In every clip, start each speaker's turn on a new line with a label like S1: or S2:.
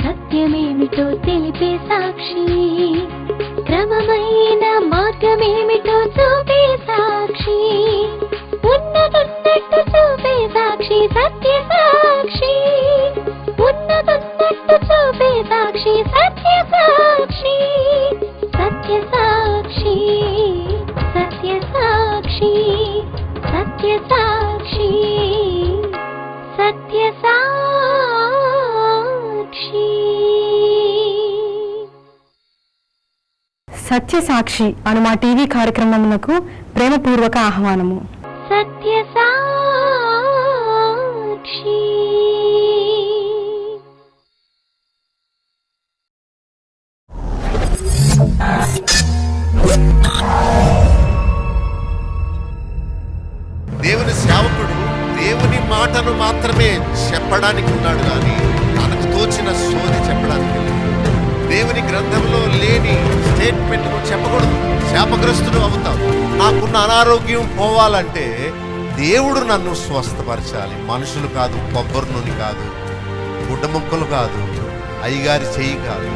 S1: సత్యమేమిటో తెలిపే సాక్షి, క్రమమైన మార్గమేమిటో చూపే సాక్షి, ఉన్నతున్నట్టు చూపే సాక్షి, సత్య సాక్షి, ఉన్నతున్నట్టు చూపే సాక్షి, సత్య సాక్షి, సత్య సాక్షి, సత్య సాక్షి, సత్య సాక్షి, సత్య సాక్షి.
S2: సత్య సాక్షి అను మా టీవీ కార్యక్రమమునకు ప్రేమపూర్వక ఆహ్వానము.
S1: సత్య సాక్షి.
S3: దేవుని సేవకుడు దేవుని మాటను మాత్రమే చెప్పడానికి ఉన్నాడు కానీ తనకు తోచిన సోది చెప్పడానికి లేదు. దేవుని గ్రంథంలో లేని స్టేట్మెంట్ నువ్వు చెప్పకూడదు. శాపగ్రస్తుడు అవుతావు. నాకున్న అనారోగ్యం పోవాలంటే దేవుడు నన్ను స్వస్థపరచాలి. మనుషులు కాదు, కొబ్బరి నూనె కాదు, గుడ్డ ముక్కలు కాదు, అయ్యగారి చెయ్యి కాదు.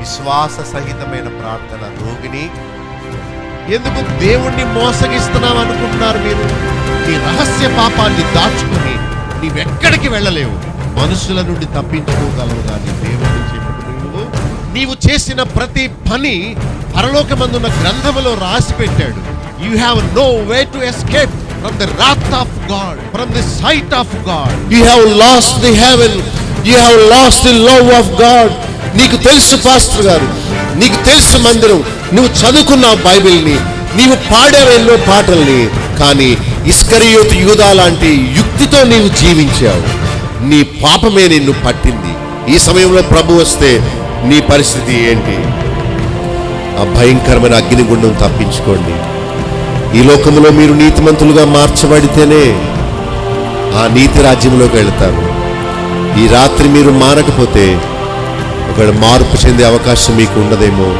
S3: విశ్వాస సహితమైన ప్రార్థన. రోగిని ఎందుకు దేవుణ్ణి మోసగిస్తున్నావు అనుకుంటున్నారు మీరు? నీ రహస్య పాపాన్ని దాచుకుని నీవెక్కడికి వెళ్ళలేవు. మనుషుల నుండి తప్పించుకోగలవు కానీ దేవుడిని చెప్పుకుని నీవు చేసిన ప్రతి పని పరలోకమందున్న గ్రంథములో రాసి పెట్టాడు. You have no way to escape from the wrath of God, from the sight of God. You have lost the heaven. You have lost the love of God. నీకు తెలుసు పాస్టర్ గారు, నీకు తెలుసు మందిరం, నువ్వు చదువుకున్న బైబిల్ని, నీవు పాడావెన్నో పాటల్ని, కానీ ఇస్కరియోతు యూదా లాంటి యుక్తితో నీవు జీవించావు. నీ పాపమే నిన్ను పట్టింది. ఈ సమయంలో ప్రభు వస్తే నీ పరిస్థితి ఏంటి? ఆ భయంకరమైన అగ్నిగుండం తప్పించుకోండి. ఈ లోకంలో మీరు నీతిమంతులుగా మార్చబడితేనే ఆ నీతి రాజ్యంలోకి వెళ్తారు. ఈ రాత్రి మీరు మారకపోతే ఒకవేళ మార్పు చెందే అవకాశం మీకు ఉండదేమో.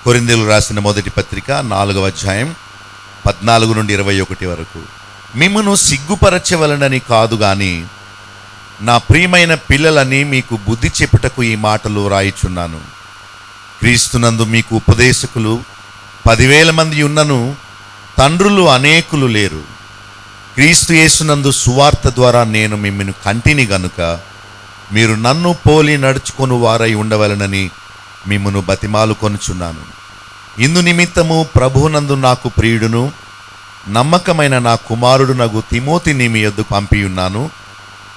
S3: కొరింథీయులకు రాసిన మొదటి పత్రిక 4వ అధ్యాయం 14 నుండి 21 వరకు. మిమ్మును సిగ్గుపరచవలనని కాదు గాని నా ప్రియమైన పిల్లలని మీకు బుద్ధి చెప్పుటకు ఈ మాటలు రాయిచున్నాను. క్రీస్తునందు మీకు ఉపదేశకులు 10,000 మంది ఉన్నను తండ్రులు అనేకులు లేరు. క్రీస్తు యేసునందు సువార్త ద్వారా నేను మిమ్మును కంటిని గనుక మీరు నన్ను పోలి నడుచుకొని వారై ఉండవలనని మిమ్మును బతిమాలు కొనుచున్నాను. ఇందు నిమిత్తము ప్రభువునందు నాకు ప్రియుడును నమ్మకమైన నా కుమారుడు నగు తిమోతిని మీ యొద్దకు పంపియున్నాను.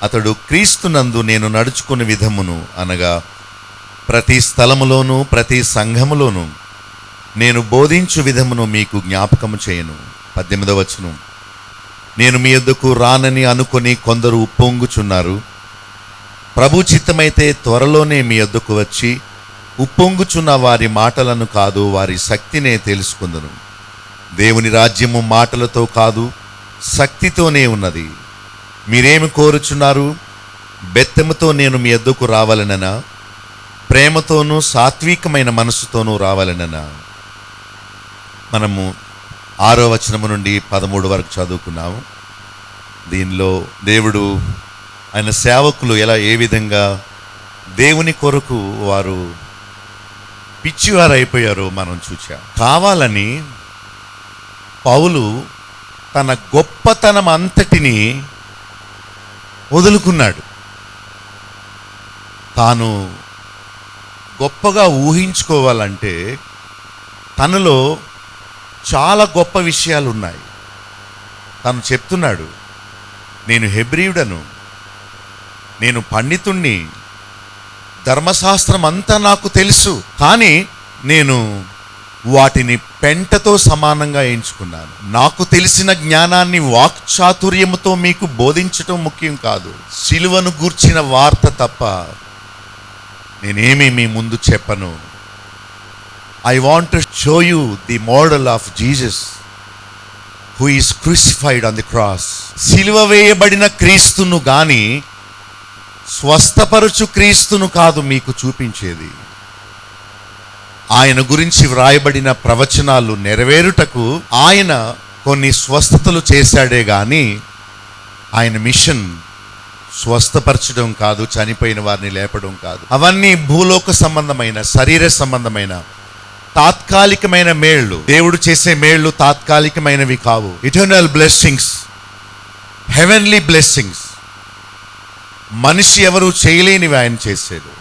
S3: అతడు క్రీస్తునందు నేను నడుచుకునే విధమును అనగా ప్రతి స్థలములోను ప్రతి సంఘములోను నేను బోధించు విధమును మీకు జ్ఞాపకము చేయను. 18వ వచనం. నేను మీ యొద్దకు రానని అనుకొని కొందరు ఉప్పొంగుచున్నారు. ప్రభు చిత్తమైతే త్వరలోనే మీ యొద్దకు వచ్చి ఉప్పొంగుచున్న వారి మాటలను కాదు వారి శక్తినే తెలుసుకుందును. దేవుని రాజ్యము మాటలతో కాదు శక్తితోనే ఉన్నది. మీరేమి కోరుచున్నారు? బెత్తముతో నేను మీ యొద్దకు రావాలననా? ప్రేమతోనూ సాత్వికమైన మనసుతోనూ రావాలననా? మనము 6వ వచనము నుండి 13 వరకు చదువుకున్నాము. దీనిలో దేవుడు ఆయన సేవకులు ఏ విధంగా దేవుని కొరకు వారు పిచ్చివారు అయిపోయారో మనం చూచాం. కావాలని పౌలు తన గొప్పతనం అంతటిని వదులుకున్నాడు. తాను గొప్పగా ఊహించుకోవాలంటే తనలో చాలా గొప్ప విషయాలు ఉన్నాయి. తను చెప్తున్నాడు, నేను హెబ్రీయుడను, నేను పండితుణ్ణి, ధర్మశాస్త్రం అంతా నాకు తెలుసు, కానీ నేను వాటిని పెంటతో సమానంగా ఎంచుకున్నాను. నాకు తెలిసిన జ్ఞానాన్ని వాక్చాతుర్యముతో మీకు బోధించటం ముఖ్యం కాదు, సిలువను గూర్చిన వార్త తప్ప నేనేమీ మీ ముందు చెప్పను. I want to show you the model of Jesus who is crucified on the cross. సిలువ వేయబడిన క్రీస్తును గాని స్వస్థపరచు క్రీస్తును కాదు మీకు చూపించేది. ఆయన గురించి వ్రాయబడిన ప్రవచనాలు నెరవేరుటకు ఆయన కొన్ని స్వస్థతలు చేశాడే గాని ఆయన మిషన్ స్వస్థపరచడం కాదు, చనిపోయిన వారిని లేపడం కాదు. అవన్నీ భూలోక సంబంధమైన, శరీర సంబంధమైన, తాత్కాలికమైన మేళ్ళు. దేవుడు చేసే మేళ్ళు తాత్కాలికమైనవి కావు. Eternal blessings, heavenly blessings. మనిషి ఎవరు చేయలేనివి ఆయన చేశాడు.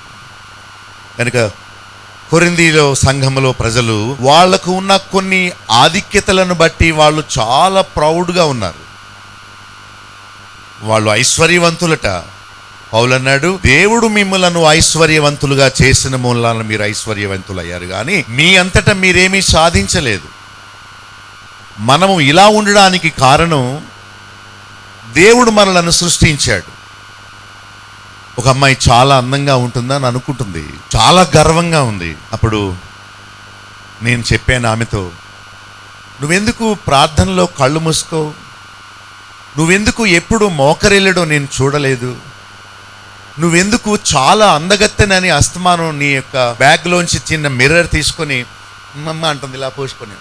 S3: కనుక కొరింథీలో సంఘములో ప్రజలు వాళ్లకు ఉన్న కొన్ని ఆధిక్యతలను బట్టి వాళ్ళు చాలా ప్రౌడ్గా ఉన్నారు. వాళ్ళు ఐశ్వర్యవంతులట. పౌలు అన్నాడు, దేవుడు మిమ్మలను ఐశ్వర్యవంతులుగా చేసిన మూలాన మీరు ఐశ్వర్యవంతులయ్యారు, కానీ మీ అంతటా మీరేమీ సాధించలేదు. మనము ఇలా ఉండడానికి కారణం దేవుడు మనలను సృష్టించాడు. ఒక అమ్మాయి చాలా అందంగా ఉంటుందని అనుకుంటుంది, చాలా గర్వంగా ఉంది. అప్పుడు నేను చెప్పాను ఆమెతో, నువ్వెందుకు ప్రార్థనలో కళ్ళు మూసుకో, నువ్వెందుకు ఎప్పుడు మోకరిల్లడం నేను చూడలేదు, నువ్వెందుకు చాలా అందగత్తెనని అస్తమానం నీ యొక్క బ్యాగ్లోంచి చిన్న మిర్రర్ తీసుకొని మమ్మ అంటుంది ఇలా పోసుకొని,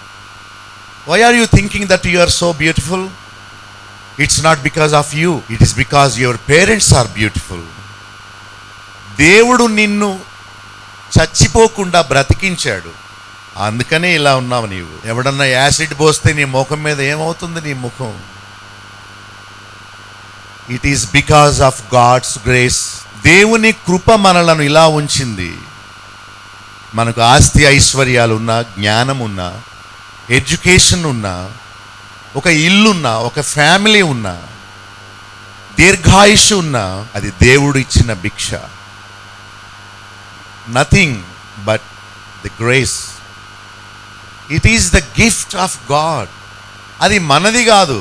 S3: why are you thinking that you are so beautiful? It's not because of you, it is because your parents are beautiful. దేవుడు నిన్ను చచ్చిపోకుండా బ్రతికించాడు, అందుకనే ఇలా ఉన్నావు నీవు. ఎవడన్నా యాసిడ్ పోస్తే నీ ముఖం మీద ఏమవుతుంది నీ ముఖం? It is because of God's grace. దేవుని కృప మనలను ఇలా ఉంచింది. మనకు ఆస్తి ఐశ్వర్యాలు ఉన్నా, జ్ఞానం ఉన్నా, ఎడ్యుకేషన్ ఉన్నా, ఒక ఇల్లున్నా, ఒక ఫ్యామిలీ ఉన్నా, దీర్ఘాయుష్ ఉన్నా, అది దేవుడు ఇచ్చిన భిక్ష. Nothing but the grace. It is the gift of God. అది మనది కాదు,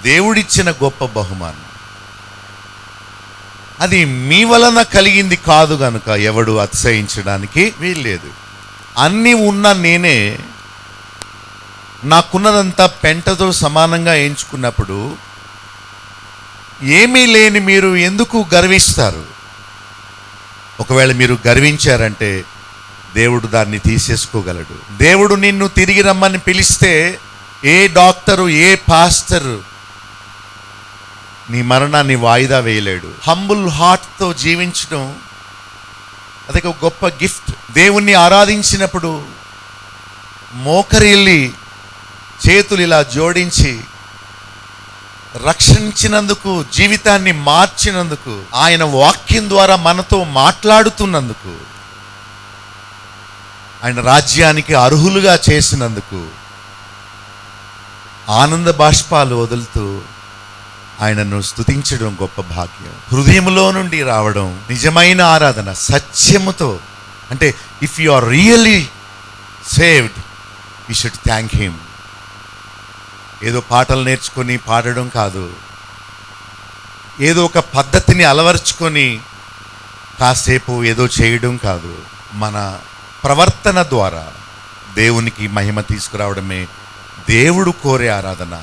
S3: దేవుడిచ్చిన గొప్ప బహుమానం. అది మీ వలన కలిగింది కాదు గనుక ఎవడు అతిశయించడానికి వీల్లేదు. అన్నీ ఉన్న నేనే నాకున్నదంతా పెంటతో సమానంగా ఎంచుకున్నప్పుడు ఏమీ లేని మీరు ఎందుకు గర్విస్తారు? ఒకవేళ మీరు గర్వించారంటే దేవుడు దాన్ని తీసేసుకోగలడు. దేవుడు నిన్ను తిరిగి రమ్మని పిలిస్తే ఏ డాక్టరు, ఏ పాస్టరు నీ మరణాన్ని వాయిదా వేయలేడు. హంబుల్ హార్ట్తో జీవించడం అదొక గొప్ప గిఫ్ట్. దేవుణ్ణి ఆరాధించినప్పుడు మోకరిల్లి చేతులు ఇలా జోడించి రక్షించినందుకు, జీవితాన్ని మార్చినందుకు, ఆయన వాక్యం ద్వారా మనతో మాట్లాడుతున్నందుకు, ఆయన రాజ్యానికి అర్హులుగా చేసినందుకు ఆనంద బాష్పాలు వదులుతూ ఆయనను స్తుతించడం గొప్ప భాగ్యం. హృదయంలో నుండి రావడం నిజమైన ఆరాధన, సత్యముతో. అంటే if you are really saved, you should thank him. ఏదో పాటలు నేర్చుకొని పాడడం కాదు, ఏదో ఒక పద్ధతిని అలవర్చుకొని కాసేపు ఏదో చేయడం కాదు. మన ప్రవర్తన ద్వారా దేవునికి మహిమ తీసుకురావడమే దేవుడు కోరే ఆరాధన,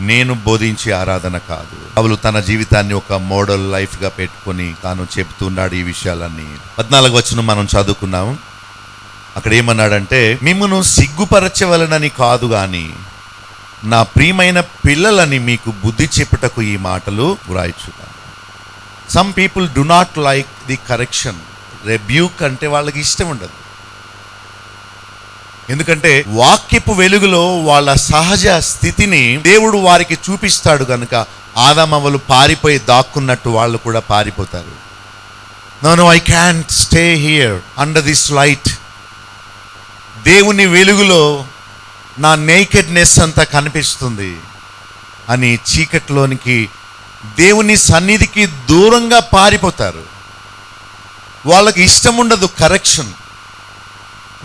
S3: నేను బోధించే ఆరాధన కాదు. పౌలు తన జీవితాన్ని ఒక మోడల్ లైఫ్గా పెట్టుకొని తాను చెబుతున్నాడు ఈ విషయాలన్నీ. 14వ వచనం మనం చదువుకున్నాం. అక్కడ ఏమన్నాడంటే, మిమ్మును సిగ్గుపరచవలనని కాదు గాని నా ప్రియమైన పిల్లలని మీకు బుద్ధి చెప్పుటకు ఈ మాటలు వ్రాయిచున్నాను. Some people do not like the correction. Rebuke అంటే వాళ్ళకి ఇష్టం ఉండదు. ఎందుకంటే వాక్యపు వెలుగులో వాళ్ళ సహజ స్థితిని దేవుడు వారికి చూపిస్తాడు కనుక ఆదామవ్వలు పారిపోయి దాక్కున్నట్టు వాళ్ళు కూడా పారిపోతారు. No I can't stay here under this light. దేవుని వెలుగులో నా నేకెడ్నెస్ అంతా కనిపిస్తుంది అని చీకట్లోనికి, దేవుని సన్నిధికి దూరంగా పారిపోతారు. వాళ్ళకి ఇష్టం ఉండదు కరెక్షన్.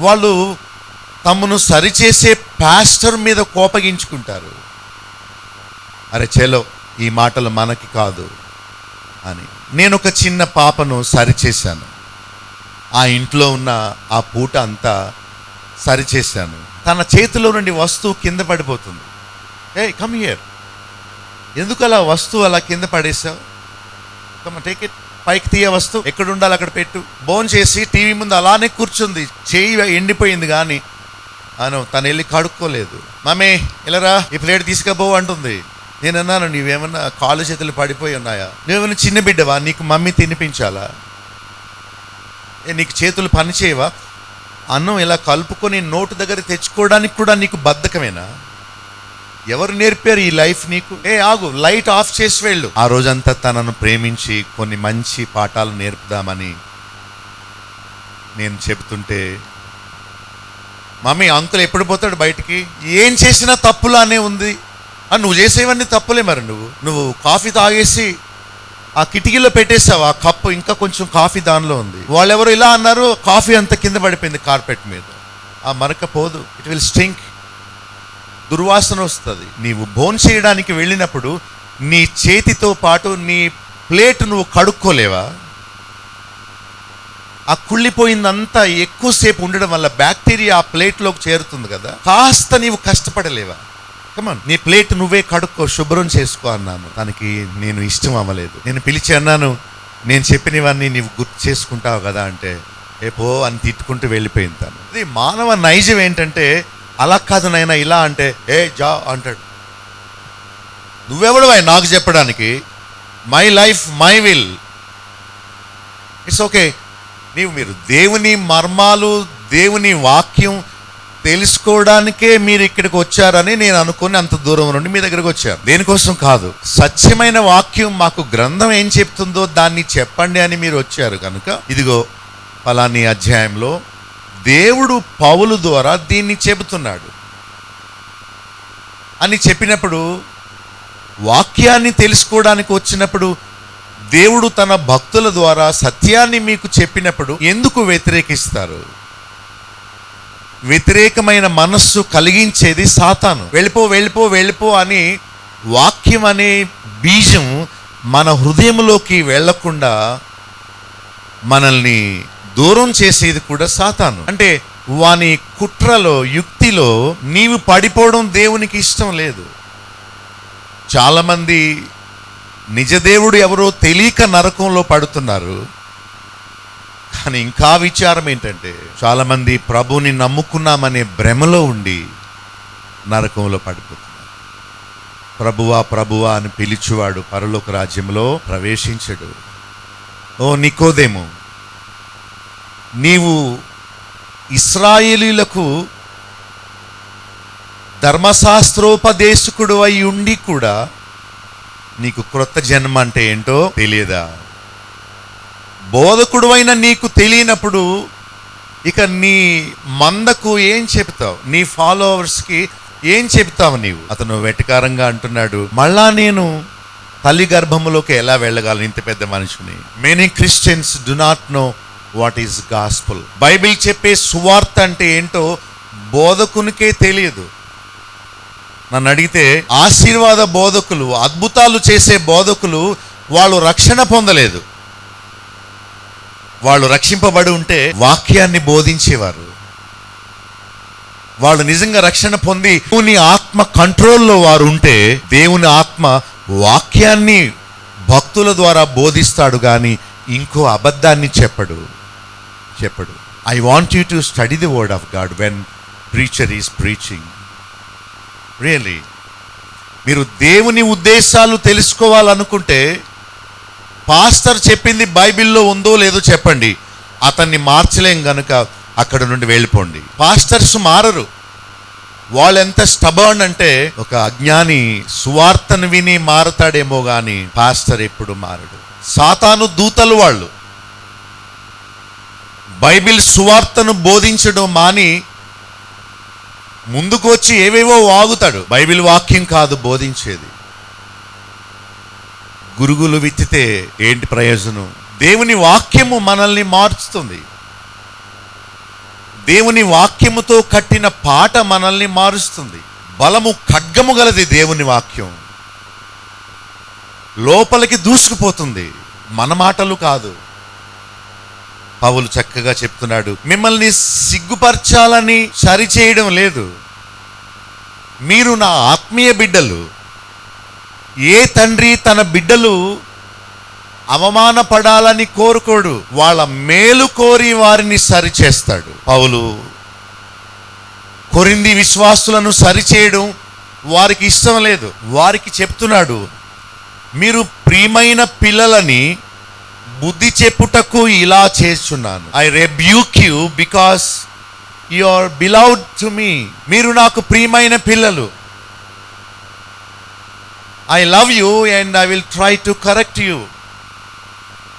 S3: వాళ్ళు తమను సరిచేసే పాస్టర్ మీద కోపగించుకుంటారు. అరే చలో, ఈ మాటలు మనకి కాదు అని. నేను ఒక చిన్న పాపను సరిచేశాను. ఆ ఇంట్లో ఉన్న ఆ పూట అంతా సరిచేశాను. తన చేతిలో నుండి వస్తువు కింద పడిపోతుంది. ఏ కమ్ హియర్, ఎందుకు అలా వస్తువు అలా కింద పడేసావు? కమ్ టేక్ ఇట్, పైకి తీయ వస్తువు, ఎక్కడ ఉండాలి అక్కడ పెట్టు. బోన్ చేసి టీవీ ముందు అలానే కూర్చుంది, చేయి ఎండిపోయింది కానీ తను వెళ్ళి కడుక్కోలేదు. మమ్మీ ఇలారా ఈ ప్లేట్ తీసుకపో అంటుంది. నేను అన్నాను, నీవేమన్నా కాళ్ళు చేతులు పడిపోయి ఉన్నాయా? నువ్వేమన్నా చిన్న బిడ్డవా? నీకు మమ్మీ తినిపించాలా? నీకు చేతులు పని చేయవా? అన్నం ఇలా కలుపుకొని నోటు దగ్గర తెచ్చుకోవడానికి కూడా నీకు బద్ధకమేనా? ఎవరు నేర్పారు ఈ లైఫ్ నీకు? ఆగు, లైట్ ఆఫ్ చేసి వెళ్ళు. ఆ రోజంతా తనను ప్రేమించి కొన్ని మంచి పాఠాలు నేర్పుదామని నేను చెబుతుంటే, మమ్మీ అంకుల్ ఎప్పుడు పోతాడు బయటికి? ఏం చేసినా తప్పులానే ఉంది. నువ్వు చేసేవన్నీ తప్పులే. మరి నువ్వు కాఫీ తాగేసి ఆ కిటికీలో పెట్టేసావు ఆ కప్పు, ఇంకా కొంచెం కాఫీ దానిలో ఉంది. వాళ్ళెవరు ఇలా అన్నారు, కాఫీ అంతా కింద పడిపోయింది కార్పెట్ మీద. ఆ మరక పోదు, ఇట్ విల్ స్టింక్, దుర్వాసన వస్తుంది. నీవు భోన్ చేయడానికి వెళ్ళినప్పుడు నీ చేతితో పాటు నీ ప్లేట్ నువ్వు కడుక్కోలేవా? ఆ కుళ్ళిపోయిందంతా ఎక్కువసేపు ఉండడం వల్ల బ్యాక్టీరియా ఆ ప్లేట్లోకి చేరుతుంది కదా. కాస్త నీవు కష్టపడలేవా? కమాన్, నీ ప్లేట్ నువ్వే కడుక్కో, శుభ్రం చేసుకో అన్నాను. తనకి నేను ఇష్టం అవ్వలేదు. నేను పిలిచి అన్నాను, నేను చెప్పినవన్నీ నీవు గుర్తు చేసుకుంటావు కదా అంటే, పో అని తిట్టుకుంటూ వెళ్ళిపోయింది తను. ఇది మానవ నైజం ఏంటంటే, అలా కాదు నాయనా ఇలా అంటే, జా అంటాడు. నువ్వెవడు నాకు చెప్పడానికి? My life my will, it's okay. మీరు దేవుని మర్మాలు, దేవుని వాక్యం తెలుసుకోవడానికే మీరు ఇక్కడికి వచ్చారని నేను అనుకుని అంత దూరం నుండి మీ దగ్గరకు వచ్చాను. దేనికోసం కాదు, సత్యమైన వాక్యం మాకు గ్రంథం ఏం చెప్తుందో దాన్ని చెప్పండి అని మీరు వచ్చారు కనుక, ఇదిగో ఫలాని అధ్యాయంలో దేవుడు పౌలు ద్వారా దీన్ని చెబుతున్నాడు అని చెప్పినప్పుడు, వాక్యాన్ని తెలుసుకోవడానికి వచ్చినప్పుడు, దేవుడు తన భక్తుల ద్వారా సత్యాన్ని మీకు చెప్పినప్పుడు ఎందుకు వ్యతిరేకిస్తారు? వ్యతిరేకమైన మనస్సు కలిగించేది సాతాను. వెళ్ళిపో వెళ్ళిపో వెళ్ళిపో అని వాక్యం అనే బీజం మన హృదయంలోకి వెళ్లకుండా మనల్ని దూరం చేసేది కూడా సాతాను. అంటే వాని కుట్రలో, యుక్తిలో నీవు పడిపోవడం దేవునికి ఇష్టం లేదు. చాలామంది నిజదేవుడు ఎవరో తెలియక నరకంలో పడుతున్నారు. కానీ ఇంకా విచారం ఏంటంటే, చాలామంది ప్రభుని నమ్ముకున్నామనే భ్రమలో ఉండి నరకంలో పడిపోతున్నారు. ప్రభువా ప్రభువా అని పిలిచేవాడు పరలోక రాజ్యంలో ప్రవేశించడు. ఓ నికోదేము, నీవు ఇశ్రాయేలీయులకు ధర్మశాస్త్రోపదేశకుడు అయి ఉండి కూడా నీకు క్రొత్త జన్మ అంటే ఏంటో తెలియదా? బోధకుడు అయిన నీకు తెలియనప్పుడు ఇక నీ మందకు ఏం చెప్తావు? నీ ఫాలోవర్స్కి ఏం చెప్తావు నీవు? అతను వెటకారంగా అంటున్నాడు, మళ్ళా నేను తల్లి గర్భములోకి ఎలా వెళ్ళగలను ఇంత పెద్ద మనిషిని? Many Christians do not know what is gospel. Bible చెప్పే సువార్త అంటే ఏంటో బోధకునికే తెలియదు. నన్ను అడిగితే ఆశీర్వాద బోధకులు, అద్భుతాలు చేసే బోధకులు వాళ్ళు రక్షణ పొందలేదు. వాళ్ళు రక్షింపబడి ఉంటే వాక్యాన్ని బోధించేవారు. వాళ్ళు నిజంగా రక్షణ పొంది దేవుని ఆత్మ కంట్రోల్లో వారు ఉంటే, దేవుని ఆత్మ వాక్యాన్ని భక్తుల ద్వారా బోధిస్తాడు కానీ ఇంకో అబద్ధాన్ని చెప్పడు. I want you to study the word of God when preacher is preaching. Really మీరు దేవుని ఉద్దేశాలు తెలుసుకోవాలనుకుంటే, పాస్టర్ చెప్పింది బైబిల్లో ఉందో లేదో చెప్పండి, అతన్ని మార్చలేం గనుక అక్కడ నుండి వెళ్ళిపోండి. పాస్టర్స్ మారరు. వాళ్ళు ఎంత స్టబర్న్ అంటే, ఒక అజ్ఞాని సువార్తను విని మారతాడేమో గాని పాస్టర్ ఎప్పుడు మారడు. సాతాను దూతలు వాళ్ళు. బైబిల్ సువార్తను బోధించడం మాని ముందుకు వచ్చి ఏవేవో వాగుతాడు. బైబిల్ వాక్యం కాదు బోధించేది. గురుగులు విత్తితే ఏంటి ప్రయోజనం? దేవుని వాక్యము మనల్ని మార్చుతుంది. దేవుని వాక్యముతో కట్టిన పాట మనల్ని మారుస్తుంది. బలము ఖడ్గము గలది దేవుని వాక్యం. లోపలికి దూసుకుపోతుంది. మన మాటలు కాదు. పౌలు చక్కగా చెప్తున్నాడు, మిమ్మల్ని సిగ్గుపరచాలని సరిచేయడం లేదు. మీరు నా ఆత్మీయ బిడ్డలు. ఏ తండ్రి తన బిడ్డలు అవమానపడాలని కోరుకోడు, వాళ్ళ మేలు కోరి వారిని సరిచేస్తాడు. పౌలు కొరింథీ విశ్వాసులను సరిచేయడం వారికి ఇష్టం లేదు. వారికి చెప్తున్నాడు, మీరు ప్రియమైన పిల్లలని బుద్ధి చెప్పుటకు ఇలా చేస్తున్నాను. I rebuke you because you are beloved to me. మీరు నాకు ప్రియమైన పిల్లలు. I love you and I will try to correct you.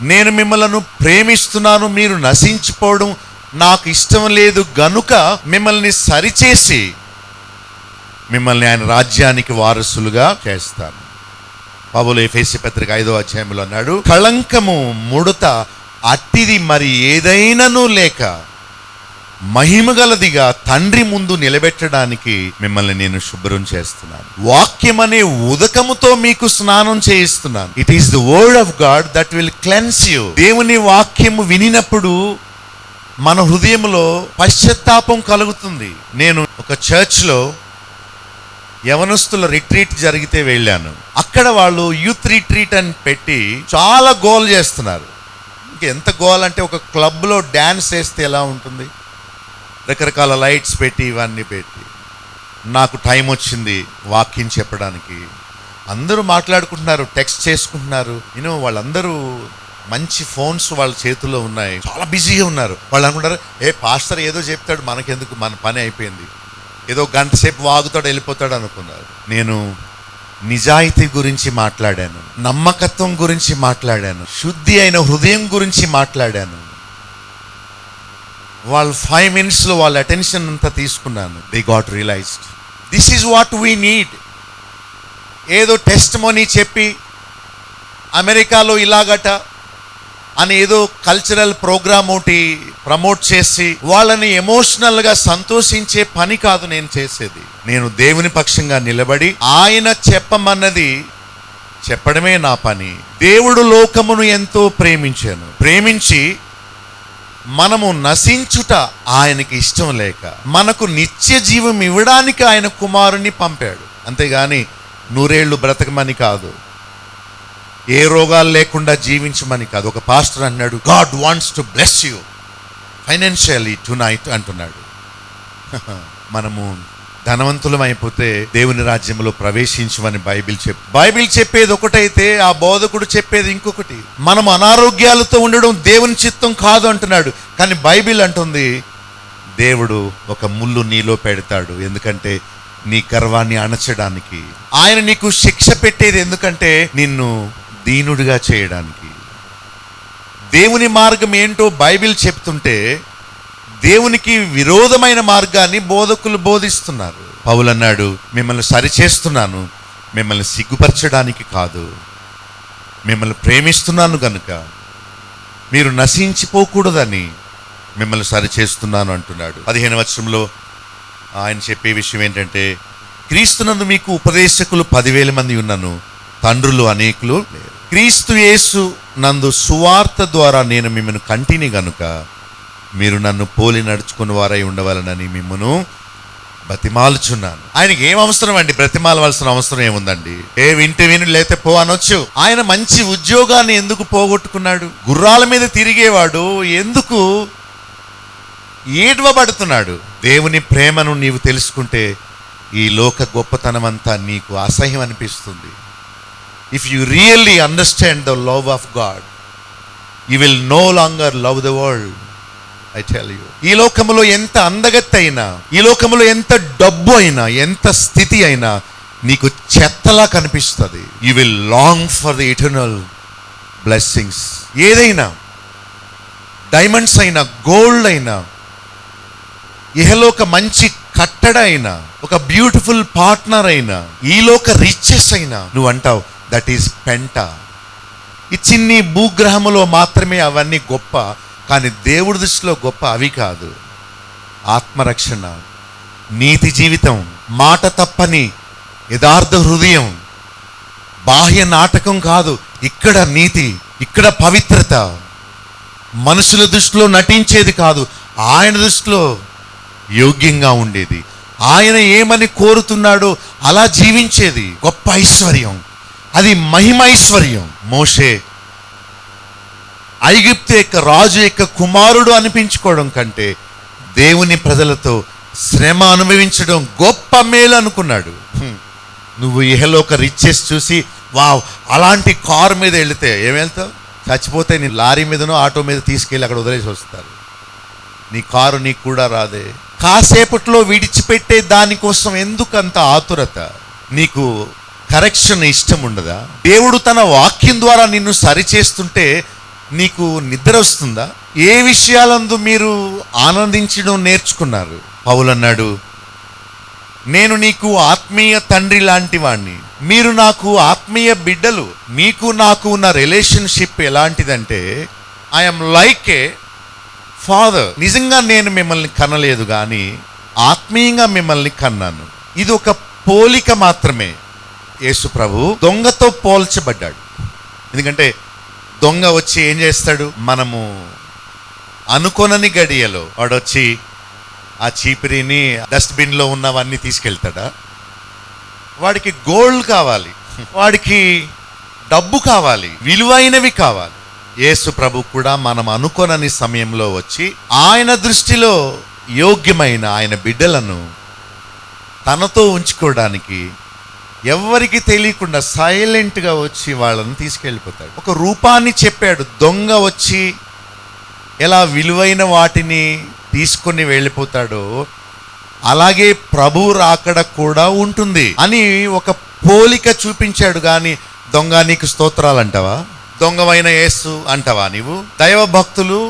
S3: నేను మిమ్మల్ని ప్రేమిస్తున్నాను, మీరు నశించిపోవడం నాకు ఇష్టం లేదు గనుక మిమ్మల్ని సరిచేసి మిమ్మల్ని ఆయన రాజ్యానికి వారసులుగా చేస్తాను. పౌలు ఎఫెసీ పత్రిక 5వ అధ్యాయంలో అన్నాడు, కళంకము ముడత అట్టిది మరి ఏదైనాను లేక మహిమగలదిగా తండ్రి ముందు నిలబెట్టడానికి మిమ్మల్ని నేను శుభ్రం చేస్తున్నాను. వాక్యం అనే ఉదకముతో మీకు స్నానం చేయిస్తున్నాను. It is the word of God that will cleanse you. దేవుని వాక్యము వినినప్పుడు మన హృదయంలో పశ్చాత్తాపం కలుగుతుంది. నేను ఒక చర్చ్లో యవనస్తుల రిట్రీట్ జరిగితే వెళ్ళాను. అక్కడ వాళ్ళు యూత్ రిట్రీట్ అని పెట్టి చాలా గోల్ చేస్తున్నారు. ఎంత గోల్ అంటే, ఒక క్లబ్లో డ్యాన్స్ వేస్తే ఎలా ఉంటుంది, రకరకాల లైట్స్ పెట్టి ఇవన్నీ పెట్టి. నాకు టైం వచ్చింది వాక్యం చెప్పడానికి. అందరూ మాట్లాడుకుంటున్నారు, టెక్స్ట్ చేసుకుంటున్నారు. వాళ్ళందరూ మంచి ఫోన్స్ వాళ్ళ చేతుల్లో ఉన్నాయి, చాలా బిజీగా ఉన్నారు. వాళ్ళు అనుకుంటారు, పాస్టర్ ఏదో చెప్తాడు, మనకెందుకు, మన పని అయిపోయింది, ఏదో గంట సేపు వాగుతాడు వెళ్ళిపోతాడు అనుకున్నారు. నేను నిజాయితీ గురించి మాట్లాడాను, నమ్మకత్వం గురించి మాట్లాడాను, శుద్ధి అయిన హృదయం గురించి మాట్లాడాను. వాళ్ళు 5 minutesలో వాళ్ళ అటెన్షన్ అంతా తీసుకున్నాను. They got realised this is what we need. ఏదో టెస్ట్ మనీ చెప్పి అమెరికాలో ఇలాగట అని ఏదో కల్చరల్ ప్రోగ్రామ్ ఒకటి ప్రమోట్ చేసి వాళ్ళని ఎమోషనల్గా సంతోషించే పని కాదు నేను చేసేది. నేను దేవుని పక్షంగా నిలబడి ఆయన చెప్పమన్నది చెప్పడమే నా పని. దేవుడు లోకమును ఎంతో ప్రేమించి మనము నశించుట ఆయనకి ఇష్టం లేక మనకు నిత్య జీవం ఇవ్వడానికి ఆయన కుమారుని పంపాడు. అంతేగాని 100 ఏళ్ళు బ్రతకమని కాదు, ఏ రోగాలు లేకుండా జీవించమని కాదు. ఒక పాస్టర్ అన్నాడు, God wants to bless you financially tonight అంటున్నాడు. మనము ధనవంతులమైపోతే దేవుని రాజ్యంలో ప్రవేశించమని బైబిల్ చెప్పేది ఒకటైతే ఆ బోధకుడు చెప్పేది ఇంకొకటి. మనం అనారోగ్యాలతో ఉండడం దేవుని చిత్తం కాదు అంటున్నాడు. కానీ బైబిల్ అంటుంది, దేవుడు ఒక ముళ్ళు నీలో పెడతాడు ఎందుకంటే నీ గర్వాన్ని అణచడానికి. ఆయన నీకు శిక్ష పెట్టేది ఎందుకంటే నిన్ను దీనుడిగా చేయడానికి. దేవుని మార్గం ఏంటో బైబిల్ చెప్తుంటే దేవునికి విరోధమైన మార్గాన్ని బోధకులు బోధిస్తున్నారు. పౌలు అన్నాడు, మిమ్మల్ని సరిచేస్తున్నాను, మిమ్మల్ని సిగ్గుపరచడానికి కాదు, మిమ్మల్ని ప్రేమిస్తున్నాను గనుక మీరు నశించిపోకూడదని మిమ్మల్ని సరిచేస్తున్నాను అంటున్నాడు. 15వ వచనంలో ఆయన చెప్పే విషయం ఏంటంటే, క్రీస్తునందు మీకు ఉపదేశకులు 10,000 మంది ఉన్నను, తండ్రులు అనేకులు లేరు. క్రీస్తు యేసు నందు సువార్త ద్వారా నేను మిమ్మల్ని కంటిని గనుక మీరు నన్ను పోలి నడుచుకుని వారై ఉండవాలని మిమ్మను బతిమాలుచున్నాను. ఆయనకి ఏం అవసరం అండి, బ్రతిమాలవలసిన అవసరం ఏముందండి? వింటే విను, లేతే పో అనొచ్చు. ఆయన మంచి ఉద్యోగాన్ని ఎందుకు పోగొట్టుకున్నాడు? గుర్రాల మీద తిరిగేవాడు ఎందుకు ఏడ్వబడుతున్నాడు? దేవుని ప్రేమను నీవు తెలుసుకుంటే ఈ లోక గొప్పతనం అంతా నీకు అసహ్యం అనిపిస్తుంది. If you really understand the love of God, you will know longer love the world. I tell you, ఈ లోకములో ఎంత అందగత్తి అయినా, ఈ లోకములో ఎంత డబ్బు అయినా, ఎంత స్థితి అయినా నీకు చెత్తలా కనిపిస్తుంది. You will long for the eternal blessings. ఏదైనా, డైమండ్స్ అయినా, గోల్డ్ అయినా, ఇహలోక మంచి కట్టడ అయినా, ఒక బ్యూటిఫుల్ పార్ట్నర్ అయినా, ఈలోక రిచెస్ అయినా, నువ్వు అంటావు దట్ ఈస్ పెంట. ఈ చిన్ని భూగ్రహములో మాత్రమే అవన్నీ గొప్ప, కానీ దేవుడి దృష్టిలో గొప్ప అవి కాదు. ఆత్మరక్షణ, నీతి జీవితం, మాట తప్పని యథార్థ హృదయం, బాహ్య నాటకం కాదు, ఇక్కడ నీతి, ఇక్కడ పవిత్రత, మనుషుల దృష్టిలో నటించేది కాదు, ఆయన దృష్టిలో యోగ్యంగా ఉండేది. ఆయన ఏమని కోరుతున్నాడో అలా జీవించేది. గొప్ప ఐశ్వర్యం, అది మహిమైశ్వర్యం. మోషే ఐగుప్తు యొక్క రాజు యొక్క కుమారుడు అనిపించుకోవడం కంటే దేవుని ప్రజలతో శ్రమ అనుభవించడం గొప్ప మేలు అనుకున్నాడు. నువ్వు ఇహలోక రిచెస్ చూసి వావ్ అలాంటి కారు మీద వెళితే ఏం వెళ్తావు? చచ్చిపోతే నీ లారీ మీదనో ఆటో మీద తీసుకెళ్ళి అక్కడ వదిలేసి వస్తారు. నీ కారు నీకు కూడా రాదే. కాసేపట్లో విడిచిపెట్టే దానికోసం ఎందుకంత ఆతురత? నీకు కరెక్షన్ ఇష్టం ఉండదా? దేవుడు తన వాక్యం ద్వారా నిన్ను సరిచేస్తుంటే నీకు నిద్ర వస్తుందా? ఏ విషయాలందు మీరు ఆనందించడం నేర్చుకున్నారు? పౌలు అన్నాడు, నేను నీకు ఆత్మీయ తండ్రి లాంటి వాణ్ణి, మీరు నాకు ఆత్మీయ బిడ్డలు. మీకు నాకు ఉన్న రిలేషన్షిప్ ఎలాంటిదంటే ఐఎమ్ లైక్ ఏ ఫాదర్. నిజంగా నేను మిమ్మల్ని కనలేదు కానీ ఆత్మీయంగా మిమ్మల్ని కన్నాను. ఇది ఒక పోలిక మాత్రమే. యేసు ప్రభు దొంగతో పోల్చబడ్డాడు. ఎందుకంటే దొంగ వచ్చి ఏం చేస్తాడు? మనము అనుకోనని గడియలో వాడు వచ్చి ఆ చీపిరిని డస్ట్బిన్లో ఉన్నవన్నీ తీసుకెళ్తాడా? వాడికి గోల్డ్ కావాలి, వాడికి డబ్బు కావాలి, విలువైనవి కావాలి. యేసు ప్రభు కూడా మనం అనుకోనని సమయంలో వచ్చి ఆయన దృష్టిలో యోగ్యమైన ఆయన బిడ్డలను తనతో ఉంచుకోవడానికి ఎవరికి తెలియకుండా సైలెంట్గా వచ్చి వాళ్ళని తీసుకెళ్ళిపోతాడు. ఒక రూపాన్ని చెప్పాడు. దొంగ వచ్చి ఎలా విలువైన వాటిని తీసుకొని వెళ్ళిపోతాడో అలాగే ప్రభు రాకడ కూడా ఉంటుంది అని ఒక పోలిక చూపించాడు. కానీ దొంగ నీకు స్తోత్రాలు అంటావా? దొంగమైన యేసు అంటావా నీవు? దైవ భక్తులు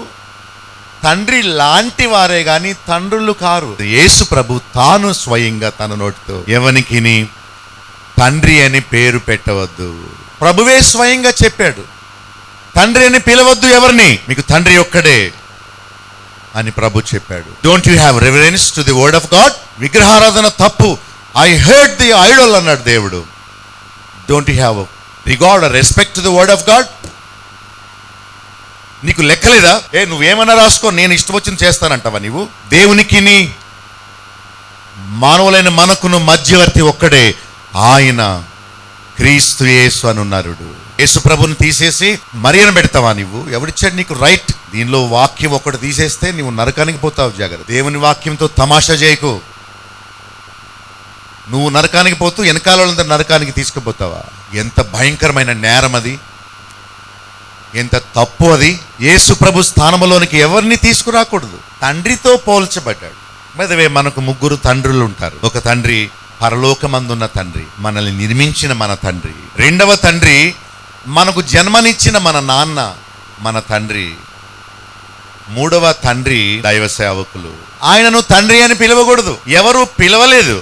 S3: తండ్రి లాంటి వారే గాని తండ్రులు కారు. యేసు ప్రభు తాను స్వయంగా తన నోటితో ఎవనికిని తండ్రి అని పేరు పెట్టవద్దు. ప్రభువే స్వయంగా చెప్పాడు, తండ్రి అని పిలవద్దు ఎవరిని, మీకు తండ్రి ఒక్కడే అని ప్రభు చెప్పాడు. Don't you have reverence to the word of God? విగ్రహారాధన తప్పు. ఐ హేట్ ది ఐడల్ అన్నాడు దేవుడు. Don't you have regard respect to the word of God? నీకు లెక్కలేదా? నువ్వేమన్నా రాసుకో, నేను ఇష్టం వచ్చింది చేస్తానంటావా నీవు? దేవునికి నీ మానవులైన మనకును మధ్యవర్తి ఒక్కడే, ఆయన క్రీస్తు యేసు అనున్నారుడు. యేసు ప్రభుని తీసేసి మరియను పెడతావా నీవు? ఎవడిచ్చాడు నీకు రైట్? దీనిలో వాక్యం ఒకటి తీసేస్తే నీవు నరకానికి పోతావు. జాగ్రత్త. దేవుని వాక్యంతో తమాషా చేయకు. నువ్వు నరకానికి పోతూ వెనకాల వాళ్ళంతా నరకానికి తీసుకుపోతావా? ఎంత భయంకరమైన నేరం అది, ఎంత తప్పు అది. యేసు ప్రభు స్థానంలోనికి ఎవరిని తీసుకురాకూడదు. తండ్రితో పోల్చబడ్డాడు. బైదవే మనకు ముగ్గురు తండ్రులు ఉంటారు. ఒక తండ్రి పరలోకమందున్న తండ్రి, మనల్ని నిర్మించిన మన తండ్రి. రెండవ తండ్రి మనకు జన్మనిచ్చిన మన నాన్న, మన తండ్రి. మూడవ తండ్రి దైవ సేవకులు. ఆయనను తండ్రి అని పిలవకూడదు, ఎవరు పిలవలేదు.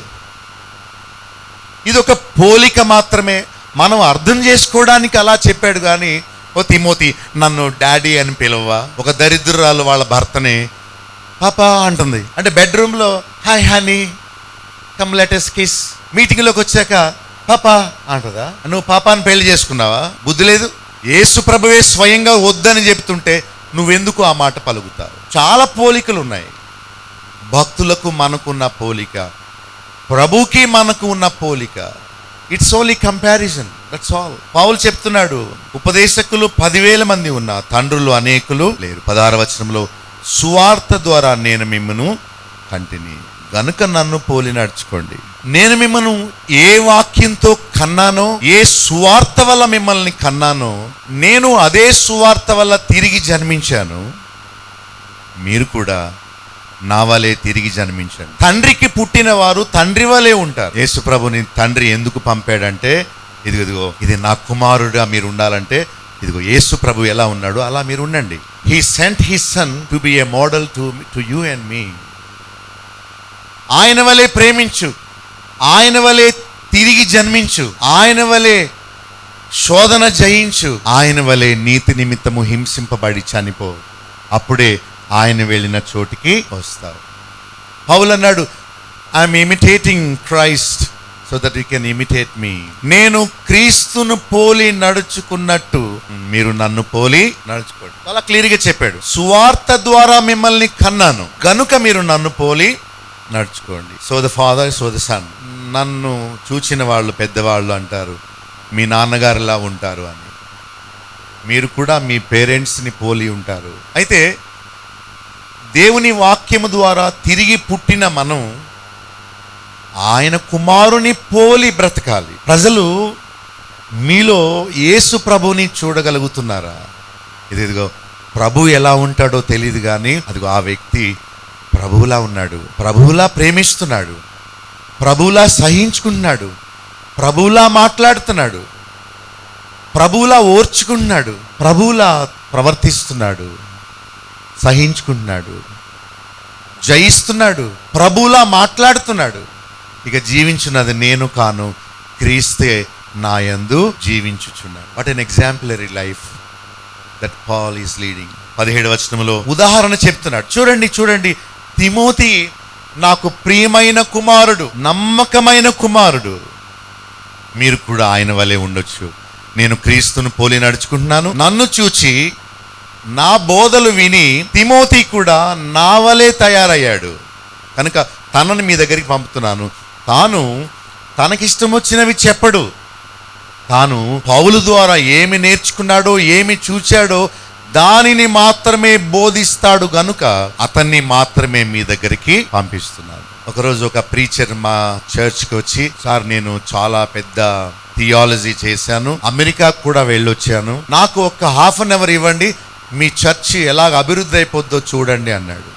S3: ఇది ఒక పోలిక మాత్రమే, మనం అర్థం చేసుకోవడానికి అలా చెప్పాడు. కానీ ఓ తిమోతి నన్ను డాడీ అని పిలవవా? ఒక దరిద్రురాలు వాళ్ళ భర్తని పాపా అంటుంది అంటే బెడ్రూమ్లో hi honey come let us kiss. మీటింగ్లోకి వచ్చాక పాపా అంటదా? నువ్వు పాపాని పెళ్లి చేసుకున్నావా? బుద్ధి లేదు. యేసు ప్రభువే స్వయంగా వద్దని చెప్తుంటే నువ్వెందుకు ఆ మాట పలుకుతావు? చాలా పోలికలు ఉన్నాయి. భక్తులకు మనకున్న పోలిక, ప్రభుకి మనకు ఉన్న పోలిక. It's only comparison, that's all. పౌలు చెప్తున్నాడు, ఉపదేశకులు 10,000 మంది ఉన్నా తండ్రులు అనేకులు లేరు. 16వ వచనంలో సువార్త ద్వారా నేను మిమ్మను కంటిని గనుక నన్ను పోలి నడుచుకోండి. నేను మిమ్మను ఏ వాక్యంతో కన్నానో, ఏ సువార్త వల్ల మిమ్మల్ని కన్నానో, నేను అదే సువార్త వల్ల తిరిగి జన్మించాను. మీరు కూడా నా వలే తిరిగి జన్మించండి. తండ్రికి పుట్టిన వారు తండ్రి వలే ఉంటారు. యేసు ప్రభుని తండ్రి ఎందుకు పంపాడంటే, ఇదిగో ఇది నా కుమారుడుగా మీరు ఉండాలంటే, ఇదిగో యేసు ప్రభు ఎలా ఉన్నాడు అలా మీరు ఉండండి. He sent his son to be a model to you and me. ఆయన వలే ప్రేమించు, ఆయన వలే తిరిగి జన్మించు, ఆయన వలే శోధన జయించు, ఆయన వలే నీతి నిమిత్తము హింసింపబడి చనిపో. అప్పుడే ఆయన వెళ్ళిన చోటికి వస్తావు. పౌలు అన్నాడు, I'm imitating Christ so that you can imitate me. నేను క్రీస్తును పోలి నడుచుకున్నట్టు మీరు నన్ను పోలి నడుచుకోండి. చాలా క్లియర్గా చెప్పాడు. సువార్త ద్వారా మిమ్మల్ని కన్నాను గనుక మీరు నన్ను పోలి నడుచుకోండి. So the father, so the son. నన్ను చూచిన వాళ్ళు పెద్దవాళ్ళు అంటారు మీ నాన్నగారిలా ఉంటారు అని. మీరు కూడా మీ పేరెంట్స్ని పోలి ఉంటారు. అయితే దేవుని వాక్యము ద్వారా తిరిగి పుట్టిన మనం ఆయన కుమారుని పోలి బ్రతకాలి. ప్రజలు మీలో యేసు ప్రభుని చూడగలుగుతున్నారా? ఇదిగో ప్రభు ఎలా ఉంటాడో తెలియదు కానీ అదిగో ఆ వ్యక్తి ప్రభువులా ఉన్నాడు, ప్రభువులా ప్రేమిస్తున్నాడు, ప్రభువులా సహించుకుంటున్నాడు, ప్రభువులా మాట్లాడుతున్నాడు, ప్రభువులా ఓర్చుకుంటున్నాడు, ప్రభువులా ప్రవర్తిస్తున్నాడు, సహించుకుంటున్నాడు, జయిస్తున్నాడు, ప్రభువులా మాట్లాడుతున్నాడు. ఇక జీవించున్నది నేను కాను, క్రీస్తే నా యందు జీవించుచున్నాడు. What an exemplary life that Paul is leading. 17వ వచనంలో ఉదాహరణ చెప్తున్నాడు. చూడండి, తిమోతి నాకు ప్రియమైన కుమారుడు, నమ్మకమైన కుమారుడు. మీరు కూడా ఆయన వలె ఉండొచ్చు. నేను క్రీస్తును పోలి నడుచుకుంటున్నాను. నన్ను చూచి నా బోధలు విని తిమోతి కూడా నా వలె తయారయ్యాడు కనుక తనని మీ దగ్గరికి పంపుతున్నాను. తాను తనకిష్టం వచ్చినవి చెప్పడు. తాను పౌలు ద్వారా ఏమి నేర్చుకున్నాడో, ఏమి చూచాడో దానిని మాత్రమే బోధిస్తాడు గనుక అతన్ని మాత్రమే మీ దగ్గరికి పంపిస్తున్నాను. ఒకరోజు ఒక ప్రీచర్ మా చర్చ్కి వచ్చి, సార్ నేను చాలా పెద్ద థియాలజీ చేశాను, అమెరికా కూడా వెళ్ళొచ్చాను, నాకు ఒక హాఫ్ అన్ అవర్ ఇవ్వండి, మీ చర్చి ఎలాగ అభివృద్ధి అయిపోద్దో చూడండి అన్నాడు.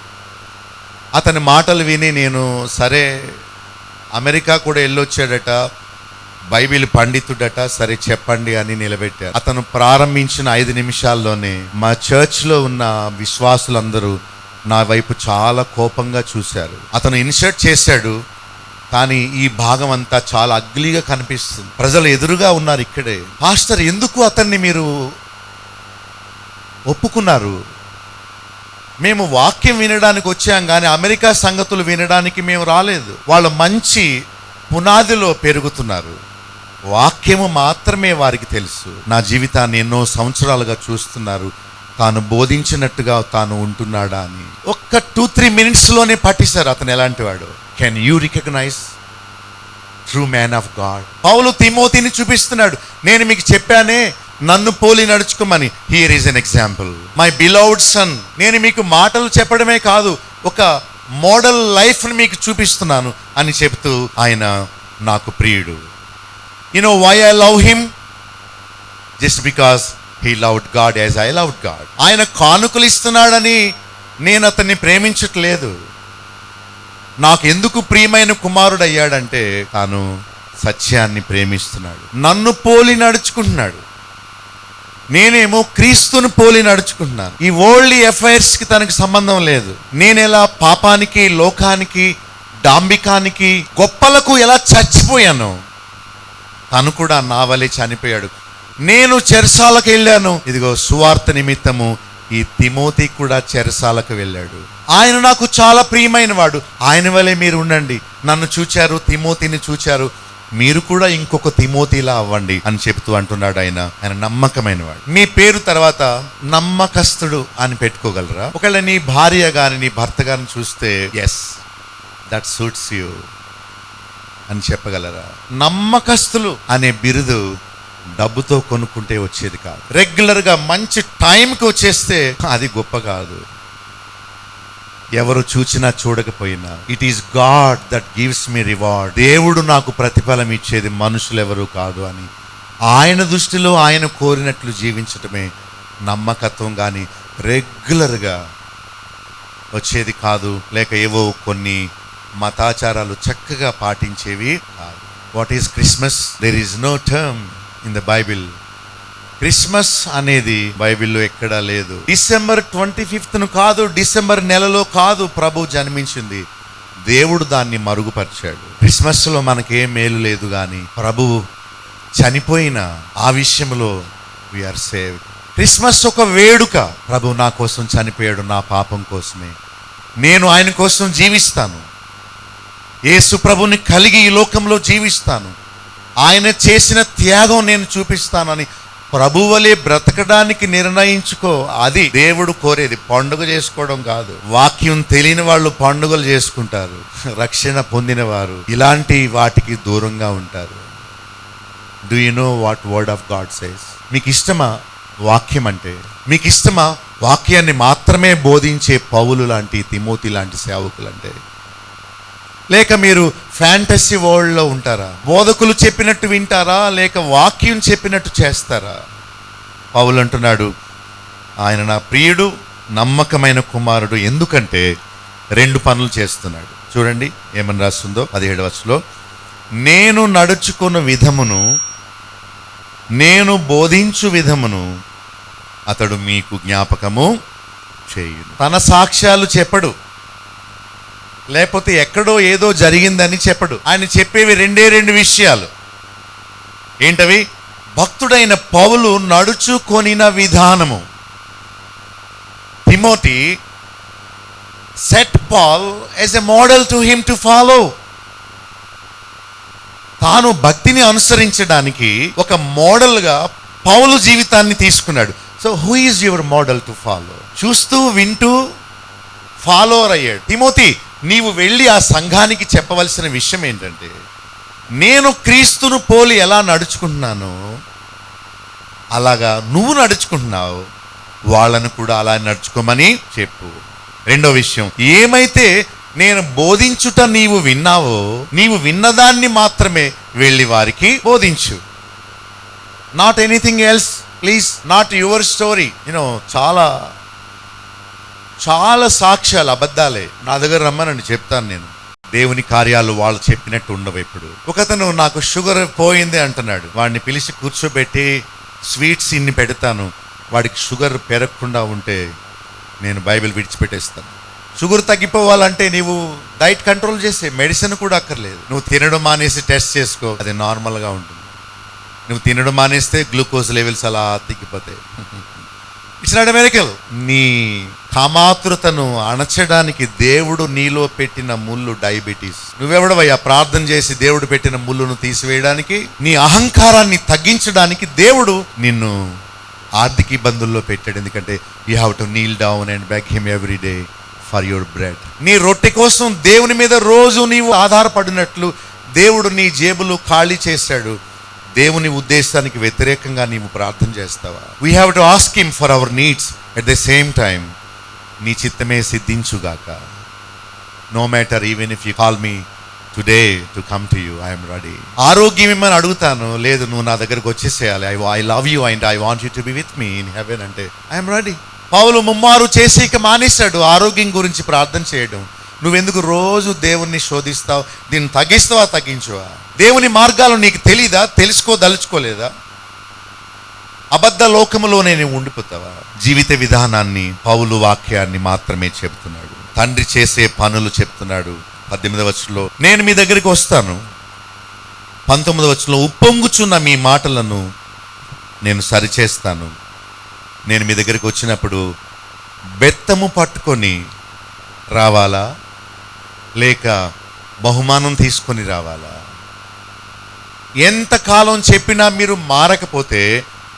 S3: అతని మాటలు విని నేను సరే, అమెరికా కూడా వెళ్ళొచ్చాడట, బైబిల్ పండితుడట, సరే చెప్పండి అని నిలబెట్టారు. అతను ప్రారంభించిన 5 నిమిషాల్లోనే మా చర్చ్లో ఉన్న విశ్వాసులందరూ నా వైపు చాలా కోపంగా చూశారు. అతను ఇన్సర్ట్ చేశాడు, కానీ ఈ భాగం అంతా చాలా అగ్లీగా కనిపిస్తుంది. ప్రజలు ఎదురుగా ఉన్నారు ఇక్కడే. పాస్టర్ ఎందుకు అతన్ని మీరు ఒప్పుకున్నారు? మేము వాక్యం వినడానికి వచ్చాం కానీ అమెరికా సంగతులు వినడానికి మేము రాలేదు. వాళ్ళు మంచి పునాదిలో పెరుగుతున్నారు, వాక్యము మాత్రమే వారికి తెలుసు. నా జీవితాన్ని ఎన్నో సంవత్సరాలుగా చూస్తున్నారు, తాను బోధించినట్టుగా తాను ఉంటున్నాడా అని. ఒక్క 2-3 మినిట్స్లోనే పట్టిస్తారు అతను ఎలాంటి వాడు. Can you recognise true man of God? పౌలు తిమోతిని చూపిస్తున్నాడు, నేను మీకు చెప్పానే నన్ను పోలి నడుచుకోమని. Here is an example, my beloved son. నేను మీకు మాటలు చెప్పడమే కాదు, ఒక మోడల్ లైఫ్ని మీకు చూపిస్తున్నాను అని చెబుతూ ఆయన నాకు ప్రియుడు. You know why I love him? Just because he loved God as I loved God. ఆయన కానుకలు ఇస్తున్నాడని నేను అతన్ని ప్రేమించట్లేదు. నాకు ఎందుకు ప్రియమైన కుమారుడు అయ్యాడంటే తాను సత్యాన్ని ప్రేమిస్తున్నాడు, నన్ను పోలి నడుచుకుంటున్నాడు. నేనేమో క్రీస్తును పోలి నడుచుకుంటున్నాను. ఈ వరల్డ్లీ అఫైర్స్కి తనకు సంబంధం లేదు. నేను ఎలా పాపానికి, లోకానికి, డాంబికానికి, గొప్పలకు ఎలా చచ్చిపోయాను, తను కూడా నా వలె చనిపోయాడు. నేను చెరసాలకు వెళ్ళాను, ఇదిగో సువార్త నిమిత్తము ఈ తిమోతి కూడా చెరసాలకు వెళ్ళాడు. ఆయన నాకు చాలా ప్రియమైన వాడు, ఆయన వలె మీరు ఉండండి. నన్ను చూచారు, తిమోతిని చూచారు, మీరు కూడా ఇంకొక తిమోతిలా అవ్వండి అని చెబుతూ అంటున్నాడు ఆయన. ఆయన నమ్మకమైన వాడు. మీ పేరు తర్వాత నమ్మకస్తుడు అని పెట్టుకోగలరా? ఒకవేళ నీ భార్య గాని నీ భర్త గాని చూస్తే ఎస్ దట్ సూట్స్ యూ అని చెప్పగలరా? నమ్మకస్తులు అనే బిరుదు డబ్బుతో కొనుక్కుంటే వచ్చేది కాదు. రెగ్యులర్గా మంచి టైంకి వచ్చేస్తే అది గొప్ప కాదు. ఎవరు చూచినా చూడకపోయినా it is God that gives me reward. దేవుడు నాకు ప్రతిఫలం ఇచ్చేది మనుషులు ఎవరు కాదు అని ఆయన దృష్టిలో ఆయన కోరినట్లు జీవించటమే నమ్మకత్వం. కానీ రెగ్యులర్గా వచ్చేది కాదు, లేక ఏవో కొన్ని మతాచారాలు చక్కగా పాటించేవి కాదు. What is Christmas? There is no term in the Bible. Christmas అనేది బైబిల్లో ఎక్కడా లేదు. డిసెంబర్ 25ను కాదు, డిసెంబర్ నెలలో కాదు ప్రభు జన్మించింది. దేవుడు దాన్ని మరుగుపరిచాడు. క్రిస్మస్లో మనకేం మేలు లేదు, కానీ ప్రభువు చనిపోయిన ఆ విషయంలో వీఆర్ సేవ్డ్. క్రిస్మస్ ఒక వేడుక. ప్రభు నా కోసం చనిపోయాడు, నా పాపం కోసమే. నేను ఆయన కోసం జీవిస్తాను, యేసు ప్రభుని కలిగి ఈ లోకంలో జీవిస్తాను, ఆయన చేసిన త్యాగం నేను చూపిస్తానని ప్రభువలే బ్రతకడానికి నిర్ణయించుకో. అది దేవుడు కోరేది. పండుగ చేసుకోవడం కాదు. వాక్యం తెలియని వాళ్ళు పండుగలు చేసుకుంటారు. రక్షణ పొందిన వారు ఇలాంటి వాటికి దూరంగా ఉంటారు. Do you know what word of God says? మీకు ఇష్టమా వాక్యం అంటే? మీకు ఇష్టమా వాక్యాన్ని మాత్రమే బోధించే పౌలు లాంటి, తిమోతి లాంటి సేవకులు అంటే? లేక మీరు ఫ్యాంటసీ వరల్డ్లో ఉంటారా? బోధకులు చెప్పినట్టు వింటారా, లేక వాక్యం చెప్పినట్టు చేస్తారా? పౌలు అంటున్నాడు, ఆయన నా ప్రియుడు, నమ్మకమైన కుమారుడు. ఎందుకంటే 2 పనులు చేస్తున్నాడు. చూడండి ఏమని రాస్తుందో 17వ వచనంలో, నేను నడుచుకున్న విధమును, నేను బోధించు విధమును అతడు మీకు జ్ఞాపకము చేయును. తన సాక్ష్యాలు చెప్పడు, లేకపోతే ఎక్కడో ఏదో జరిగిందని చెప్పడు. ఆయన చెప్పేవి 2 విషయాలు. ఏంటవి? భక్తుడైన పౌలు నడుచుకొనిన విధానము. Timothy set Paul as a model to him to follow. తాను భక్తిని అనుసరించడానికి ఒక మోడల్గా పౌలు జీవితాన్ని తీసుకున్నాడు. So who is your model to follow? చూస్తూ వింటూ ఫాలోవర్ అయ్యాడు. తిమోతి, నీవు వెళ్ళి ఆ సంఘానికి చెప్పవలసిన విషయం ఏంటంటే, నేను క్రీస్తును పోలి ఎలా నడుచుకుంటున్నానో అలాగా నువ్వు నడుచుకుంటున్నావు, వాళ్ళను కూడా అలా నడుచుకోమని చెప్పు. 2వ విషయం, ఏమైతే నేను బోధించుట నీవు విన్నావో, నీవు విన్నదాన్ని మాత్రమే వెళ్ళి వారికి బోధించు. Not anything else please, not your story. చాలా చాలా సాక్ష్యాలు అబద్ధాలే. నా దగ్గర రమ్మనండి, చెప్తాను నేను. దేవుని కార్యాలు వాళ్ళు చెప్పినట్టు ఉండవు. ఇప్పుడు ఒకతను నాకు షుగర్ పోయింది అంటున్నాడు. వాడిని పిలిచి కూర్చోబెట్టి స్వీట్స్ ఇన్ని పెడతాను, వాడికి షుగర్ పెరగకుండా ఉంటే నేను బైబిల్ విడిచిపెట్టేస్తాను. షుగర్ తగ్గిపోవాలంటే నీవు డైట్ కంట్రోల్ చేసే, మెడిసిన్ కూడా అక్కర్లేదు. నువ్వు తినడం మానేసి టెస్ట్ చేసుకో, అది నార్మల్గా ఉంటుంది. నువ్వు తినడం మానేస్తే గ్లూకోజ్ లెవెల్స్ అలా తగ్గిపోతాయి. It's not a miracle. నీ కామాతురతను అణచడానికి దేవుడు నీలో పెట్టిన ముళ్ళు డయాబెటీస్. నువ్వెవడవయ్యా ప్రార్థన చేసి దేవుడు పెట్టిన ముళ్ళును తీసివేయడానికి? నీ అహంకారాన్ని తగ్గించడానికి దేవుడు నిన్ను ఆర్థిక ఇబ్బందుల్లో పెట్టాడు. ఎందుకంటే you have to Neel down and beg him every day for your bread. నీ రొట్టె కోసం దేవుని మీద రోజు నీవు ఆధారపడినట్లు దేవుడు నీ జేబులు ఖాళీ చేశాడు. దేవుని ఉద్దేశానికి వ్యతిరేకంగా నీవు ప్రార్థన చేస్తావా? We have to ask him for our needs. At the same time నీ చిత్తమే సిద్ధించుగాక. No matter even if you call me today to come to you, I'm ready. ఆరోగ్యం ఇమ్మని అడుగుతాను, లేదు నువ్వు నా దగ్గరకు వచ్చేసేయాలి. I love you and I want you to be with me in heaven అంటే ఐఎమ్ రెడీ. పౌలు ముమ్మారు చేసి ఇక మానేశాడు ఆరోగ్యం గురించి ప్రార్థన చేయడం. నువ్వెందుకు రోజు దేవుణ్ణి శోధిస్తావు? దీన్ని తగ్గిస్తావా తగ్గించువా? దేవుని మార్గాలు నీకు తెలీదా? తెలుసుకోదలుచుకోలేదా? అబద్ధ లోకములోనే నువ్వు ఉండిపోతావా? జీవిత విధానాన్ని, పౌలు వాక్యాన్ని మాత్రమే చెప్తున్నాడు. తండ్రి చేసే పనులు చెప్తున్నాడు. 18వ వచనంలో నేను మీ దగ్గరికి వస్తాను. 19వ వచనంలో ఉప్పొంగుచున్న మీ మాటలను నేను సరిచేస్తాను. నేను మీ దగ్గరికి వచ్చినప్పుడు బెత్తము పట్టుకొని రావాలా, లేక బహుమానం తీసుకొని రావాలా? ఎంతకాలం చెప్పినా మీరు మారకపోతే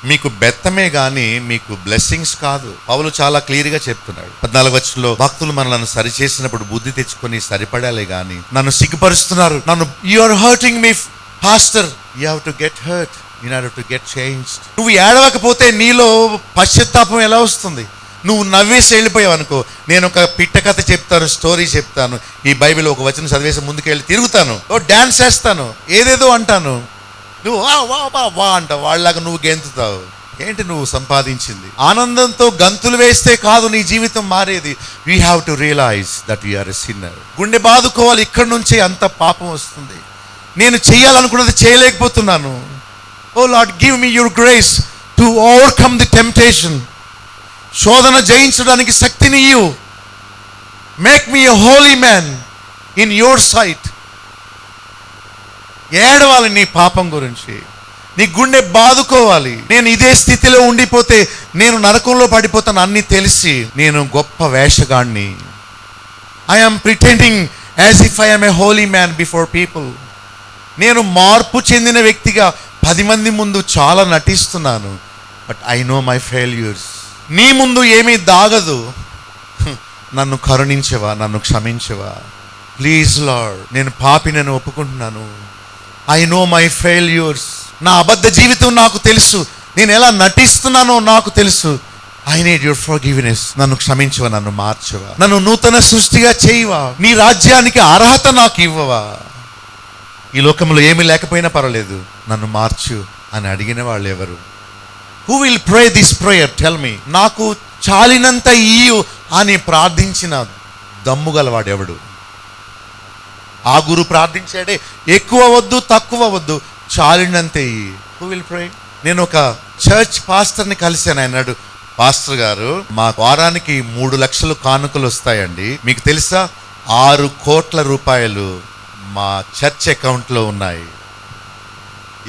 S3: మీకు బెత్తమే గాని మీకు బ్లెస్సింగ్స్ కాదు. పౌలు చాలా క్లియర్గా చెప్తున్నాడు. 14వ వచనంలో భక్తులు మనల్ని సరిచేసినప్పుడు బుద్ధి తెచ్చుకొని సరిపడాలే గాని నన్ను సిగ్గుపరుస్తున్నారు, నన్ను you are hurting me pastor, you have to get hurt in order to get changed. నువ్వు ఏడవకపోతే నీలో పశ్చాత్తాపం ఎలా వస్తుంది? నువ్వు నవ్వేసి వెళ్ళిపోయావు అనుకో. నేను ఒక పిట్ట కథ చెప్తాను, స్టోరీ చెప్తాను, ఈ బైబిల్ ఒక వచనం చదివేసి ముందుకెళ్ళి తిరుగుతాను, డాన్స్ చేస్తాను, ఏదేదో అంటాను, నువ్వు వా వా వా వా అంటావు, వాళ్ళలాగా నువ్వు గెంతుతావు. ఏంటి నువ్వు సంపాదించింది? ఆనందంతో గంతులు వేస్తే కాదు నీ జీవితం మారేది. We have to realise that we are a sinner. గుండె బాదుకోవాలి, ఇక్కడి నుంచే అంత పాపం వస్తుంది. నేను చేయాలనుకున్నది చేయలేకపోతున్నాను. Oh Lord, give me your grace to overcome the temptation. శోధన జయించడానికి శక్తిని ఇయ్యు. Make me a holy man in your sight. ఏడవాలి నీ పాపం గురించి, నీ గుండె బాదుకోవాలి. నేను ఇదే స్థితిలో ఉండిపోతే నేను నరకంలో పడిపోతాను అన్ని తెలిసి నేను గొప్ప వేషగాణ్ణి. I'm pretending as if I'm a holy man before people. నేను మార్పు చెందిన వ్యక్తిగా 10 మంది ముందు చాలా నటిస్తున్నాను. But I know my failures. నీ ముందు ఏమీ దాగదు. నన్ను కరుణించవా, నన్ను క్షమించవా ప్లీజ్ లార్డ్. నేను పాపినని ఒప్పుకుంటున్నాను. I know my failures. నా అబద్ధ జీవితం నాకు తెలుసు, నేను ఎలా నటిస్తున్నానో నాకు తెలుసు. I need your forgiveness. నన్ను క్షమించవా, నన్ను మార్చవా, నన్ను నూతన సృష్టిగా చేయవా, నీ రాజ్యానికి అర్హత నాకు ఇవ్వవా. ఈ లోకంలో ఏమీ లేకపోయినా పర్వాలేదు, నన్ను మార్చు అని అడిగిన వాళ్ళు ఎవరు? Who will pray this prayer tell me? నాకు చాలినంత ఇయ్యు అని ప్రార్థించిన దమ్ము గలవాడు ఎవడు? ఆ గురు ప్రార్థించాడే, ఎక్కువ వద్దు తక్కువ వద్దు, చాలినంత ఇయ్యి. Who will pray? నేను ఒక చర్చ్ పాస్టర్ని కలిశాను. ఆయన అన్నాడు, పాస్టర్ గారు మా వారానికి 3 లక్షలు కానుకలు వస్తాయండి, మీకు తెలుసా 6 కోట్ల రూపాయలు మా చర్చ్ అకౌంట్లో ఉన్నాయి.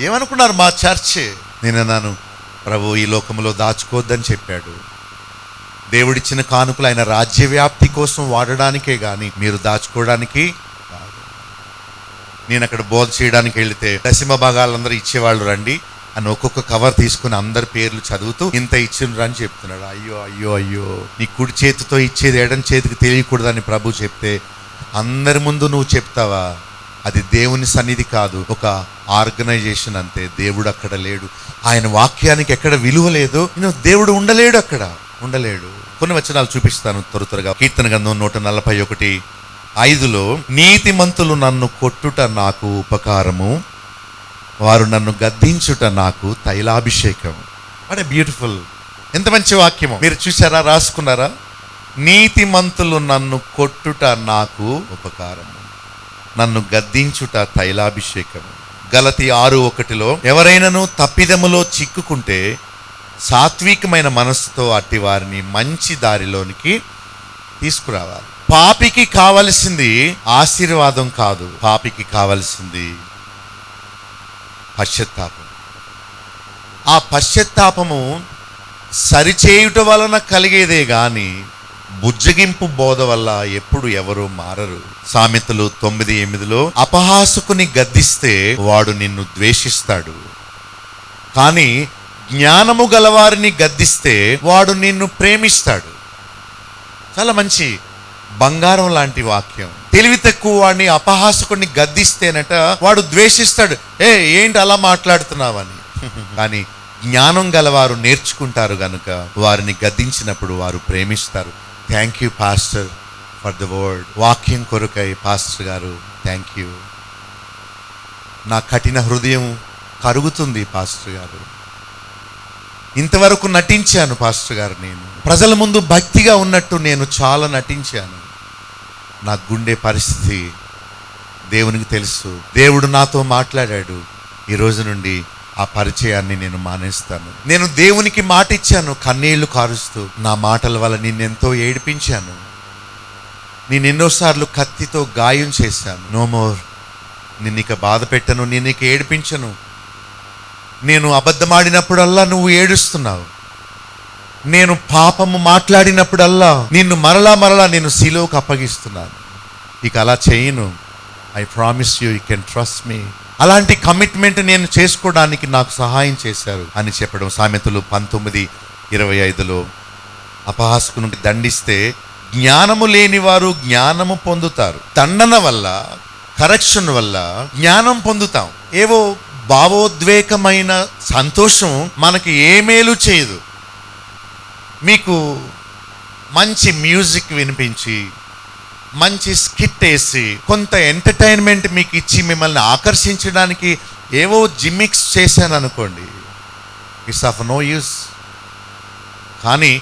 S3: ఏమనుకున్నారు మా చర్చ్? నేను అన్నాను, ప్రభు ఈ లోకంలో దాచుకోవద్దని చెప్పాడు. దేవుడిచ్చిన కానుకలు ఆయన రాజ్య వ్యాప్తి కోసం వాడడానికే గాని మీరు దాచుకోవడానికి కాదు. నేను అక్కడ బోధ చేయడానికి వెళితే దశమ భాగాలందరూ ఇచ్చేవాళ్ళు రండి అని ఒక్కొక్క కవర్ తీసుకుని అందరి పేర్లు చదువుతూ ఇంత ఇచ్చిండ్రు అని చెప్తున్నాడు. అయ్యో అయ్యో అయ్యో, నీ కుడి చేతితో ఇచ్చేది ఎడం చేతికి తెలియకూడదని ప్రభు చెప్తే అందరి ముందు నువ్వు చెప్తావా? అది దేవుని సన్నిధి కాదు, ఒక ఆర్గనైజేషన్ అంతే. దేవుడు అక్కడ లేడు. ఆయన వాక్యానికి ఎక్కడ విలువ లేదు. దేవుడు ఉండలేడు, అక్కడ ఉండలేడు. కొన్ని వచనాలు చూపిస్తాను త్వరగా. కీర్తన గ్రంథం 141:5 నీతిమంతులు నన్ను కొట్టుట నాకు ఉపకారము, వారు నన్ను గద్దించుట నాకు తైలాభిషేకం. వాట్ ఏ బ్యూటిఫుల్, ఎంత మంచి వాక్యము. మీరు చూసారా, రాసుకున్నారా? నీతిమంతులు నన్ను కొట్టుట నాకు ఉపకారము, నన్ను గద్దించుట తైలాభిషేకము. గలతీ 6:1 ఎవరైనాను తప్పిదములో చిక్కుకుంటే సాత్వికమైన మనస్సుతో అట్టి వారిని మంచి దారిలోనికి తీసుకురావాలి. పాపికి కావలసింది ఆశీర్వాదం కాదు, పాపికి కావలసింది పశ్చాత్తాపం. ఆ పశ్చాత్తాపము సరిచేయుట వలన కలిగేదే గాని బుజ్జగింపు బోధ వల్ల ఎప్పుడు ఎవరు మారరు. సామెతలు 9:8 అపహాసకుని గద్దిస్తే వాడు నిన్ను ద్వేషిస్తాడు, కానీ జ్ఞానము గలవారిని గద్దిస్తే వాడు నిన్ను ప్రేమిస్తాడు. చాలా మంచి బంగారం లాంటి వాక్యం. తెలివి తక్కువ వాడిని అపహాసకుడిని గద్దిస్తేనట వాడు ద్వేషిస్తాడు, ఏంటి అలా మాట్లాడుతున్నావని. కానీ జ్ఞానం గలవారు నేర్చుకుంటారు గనుక వారిని గద్దించినప్పుడు వారు ప్రేమిస్తారు. Thank you pastor for the word. వాక్యం కొరకై పాస్టర్ గారు థ్యాంక్ యూ. నా కఠిన హృదయం కరుగుతుంది పాస్టర్ గారు. ఇంతవరకు నటించాను పాస్టర్ గారు, నేను ప్రజల ముందు భక్తిగా ఉన్నట్టు నేను చాలా నటించాను. నా గుండె పరిస్థితి దేవునికి తెలుసు. దేవుడు నాతో మాట్లాడాడు, ఈ రోజు నుండి ఆ పరిచయాన్ని నేను మానేస్తాను. నేను దేవునికి మాట ఇచ్చాను కన్నీళ్లు కారుస్తూ. నా మాటల వల్ల నిన్నెంతో ఏడిపించాను, నేనెన్నోసార్లు కత్తితో గాయం చేశాను. నో మోర్, నిన్నిక బాధ పెట్టను, నిన్నిక ఏడిపించను. నేను అబద్ధమాడినప్పుడల్లా నువ్వు ఏడుస్తున్నావు, నేను పాపము మాట్లాడినప్పుడల్లా నిన్ను మరలా నేను శిలువకు అప్పగిస్తున్నాను. ఇక అలా చేయను. I promise you, you can trust me. అలాంటి కమిట్మెంట్ నేను చేసుకోవడానికి నాకు సహాయం చేశారు అని చెప్పడం. సామెతలు 19:25 అపహాసకును దండిస్తే జ్ఞానము లేని వారు జ్ఞానము పొందుతారు. దండన వల్ల, కరెక్షన్ వల్ల జ్ఞానం పొందుతాం. ఏవో భావోద్వేకమైన సంతోషం మనకి ఏ మేలు చేయదు. మీకు మంచి మ్యూజిక్ వినిపించి, మంచి స్కిట్ వేసి, కొంత ఎంటర్టైన్మెంట్ మీకు ఇచ్చి మిమ్మల్ని ఆకర్షించడానికి ఏవో జిమ్మిక్స్ చేశాను అనుకోండి, ఇట్స్ ఆఫ్ నో యూస్. కానీ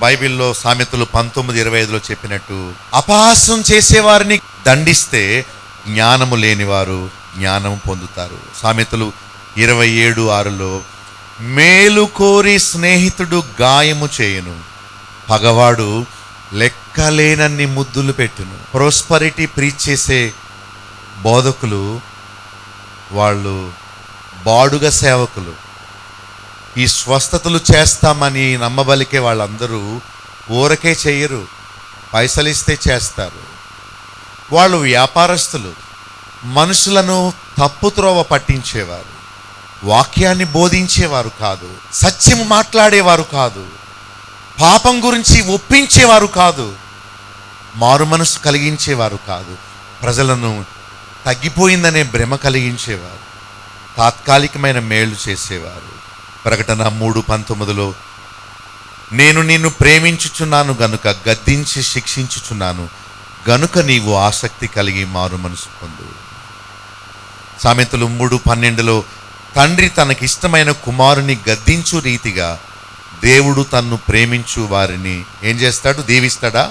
S3: బైబిల్లో సామెతలు 19:25 చెప్పినట్టు అపహాసం చేసేవారిని దండిస్తే జ్ఞానము లేనివారు జ్ఞానము పొందుతారు. సామెతలు 27:6 మేలు కోరి స్నేహితుడు గాయము చేయును, పగవాడు లెక్కలేనన్ని ముద్దులు పెట్టును. ప్రోస్పరిటీ ప్రీచ్ చేసే బోధకులు వాళ్ళు బాడుగ సేవకులు. ఈ స్వస్థతలు చేస్తామని నమ్మబలికే వాళ్ళందరూ ఊరకే చెయ్యరు, పైసలు ఇస్తే చేస్తారు. వాళ్ళు వ్యాపారస్తులు, మనుషులను తప్పుత్రోవ పట్టించేవారు. వాక్యాన్ని బోధించేవారు కాదు, సత్యం మాట్లాడేవారు కాదు, పాపం గురించి ఒప్పించేవారు కాదు, మారు మనసు కలిగించేవారు కాదు, ప్రజలను తగ్గిపోయిందనే భ్రమ కలిగించేవారు, తాత్కాలికమైన మేలు చేసేవారు. ప్రకటన 3:19 నేను నిన్ను ప్రేమించుచున్నాను గనుక గద్దించి శిక్షించుచున్నాను గనుక నీవు ఆసక్తి కలిగి మారు మనసు పొందు. సామెతలు 3:12 తండ్రి తనకిష్టమైన కుమారుని గద్దించు రీతిగా దేవుడు తన్ను ప్రేమించు వారిని ఏం చేస్తాడు? దీవిస్తాడా?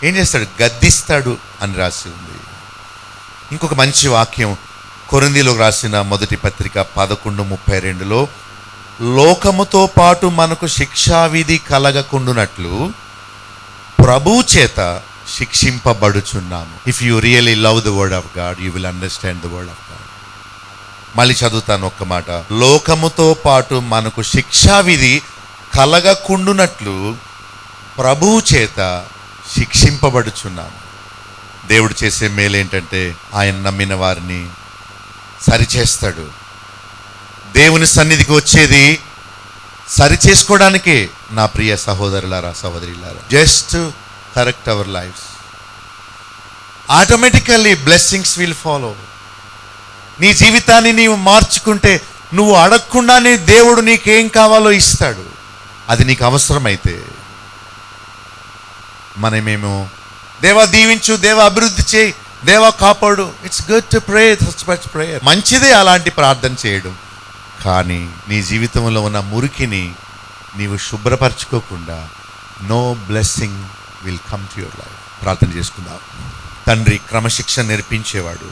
S3: ఏం చేస్తాడు? గద్దిస్తాడు అని రాసి ఉంది. ఇంకొక మంచి వాక్యం కొరింథీయులకు రాసిన మొదటి పత్రిక 11:32 లోకముతో పాటు మనకు శిక్షావిధి కలగకుండునట్లు ప్రభువు చేత శిక్షింపబడుచున్నాము. If you really love the word of God you will understand the word of God. మళ్ళీ చదువుతాను ఒక్క మాట. లోకముతో పాటు మనకు శిక్షావిధి కలగకుండునట్లు ప్రభువు చేత శిక్షింపబడుచున్నాము. దేవుడు చేసే మేలేంటంటే ఆయన నమ్మిన వారిని సరిచేస్తాడు. దేవుని సన్నిధికి వచ్చేది సరి చేసుకోవడానికే నా ప్రియ సహోదరులారా, సహోదరులారా. Just correct our lifes. Automatically blessings will follow. నీ జీవితాన్ని నీవు మార్చుకుంటే నువ్వు అడగకుండానే దేవుడు నీకేం కావాలో ఇస్తాడు. అది నీకు అవసరమైతే. మనమేమో దేవా దీవించు, దేవా అభివృద్ధి చేయి, దేవా కాపాడు. It's good to pray, prayer. మంచిదే అలాంటి ప్రార్థన చేయడం. కానీ నీ జీవితంలో ఉన్న మురికిని నీవు శుభ్రపరచుకోకుండా no blessing will come to your life. ప్రార్థన చేసుకుందాం. తండ్రి, క్రమశిక్షణ నేర్పించేవాడు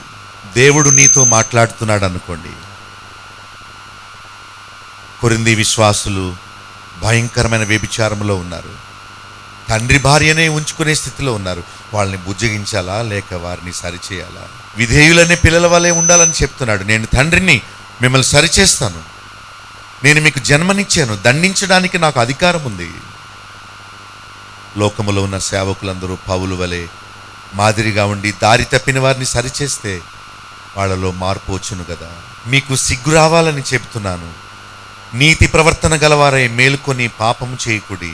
S3: దేవుడు నీతో మాట్లాడుతున్నాడు అనుకోండి. కొరింథీ విశ్వాసులు భయంకరమైన వ్యభిచారంలో ఉన్నారు. తండ్రి భార్యనే ఉంచుకునే స్థితిలో ఉన్నారు. వాళ్ళని బుజ్జగించాలా లేక వారిని సరిచేయాలా? విధేయులనే పిల్లల వలె ఉండాలని చెప్తున్నాడు. నేను తండ్రిని, మిమ్మల్ని సరిచేస్తాను, నేను మీకు జన్మనిచ్చాను, దండించడానికి నాకు అధికారం ఉంది. లోకములో ఉన్న సేవకులందరూ పౌలు వలె మాదిరిగా ఉండి దారి తప్పిన వారిని సరిచేస్తే వాళ్ళలో మార్పు వచ్చును కదా. మీకు సిగ్గు రావాలని చెప్తున్నాను. నీతి ప్రవర్తన గలవారై మేలుకొని పాపము చేయకుడి.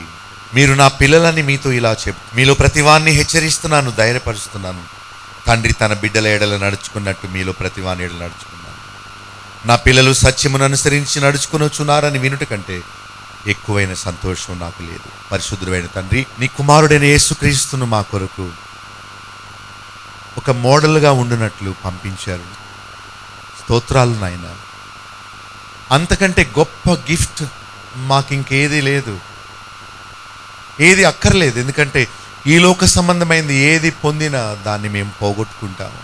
S3: మీరు నా పిల్లలని మీతో ఇలా మీలో ప్రతివాన్ని హెచ్చరిస్తున్నాను, ధైర్యపరుస్తున్నాను. తండ్రి తన బిడ్డల ఎడల నడుచుకున్నట్టు మీలో ప్రతివాని ఎడల నడుచుకున్నాను. నా పిల్లలు సత్యమును అనుసరించి నడుచుకునొచ్చున్నారని వినుట కంటే ఎక్కువైన సంతోషం నాకు లేదు. పరిశుద్ధుడైన తండ్రి, నీ కుమారుడైన యేసుక్రీస్తును మా కొరకు ఒక మోడల్గా ఉండునట్లు పంపించారు. స్తోత్రాలు నాయన. అంతకంటే గొప్ప గిఫ్ట్ మాకింకేది లేదు, ఏది అక్కర్లేదు. ఎందుకంటే ఈ లోక సంబంధమైనది ఏది పొందినా దాన్ని మేము పోగొట్టుకుంటాము.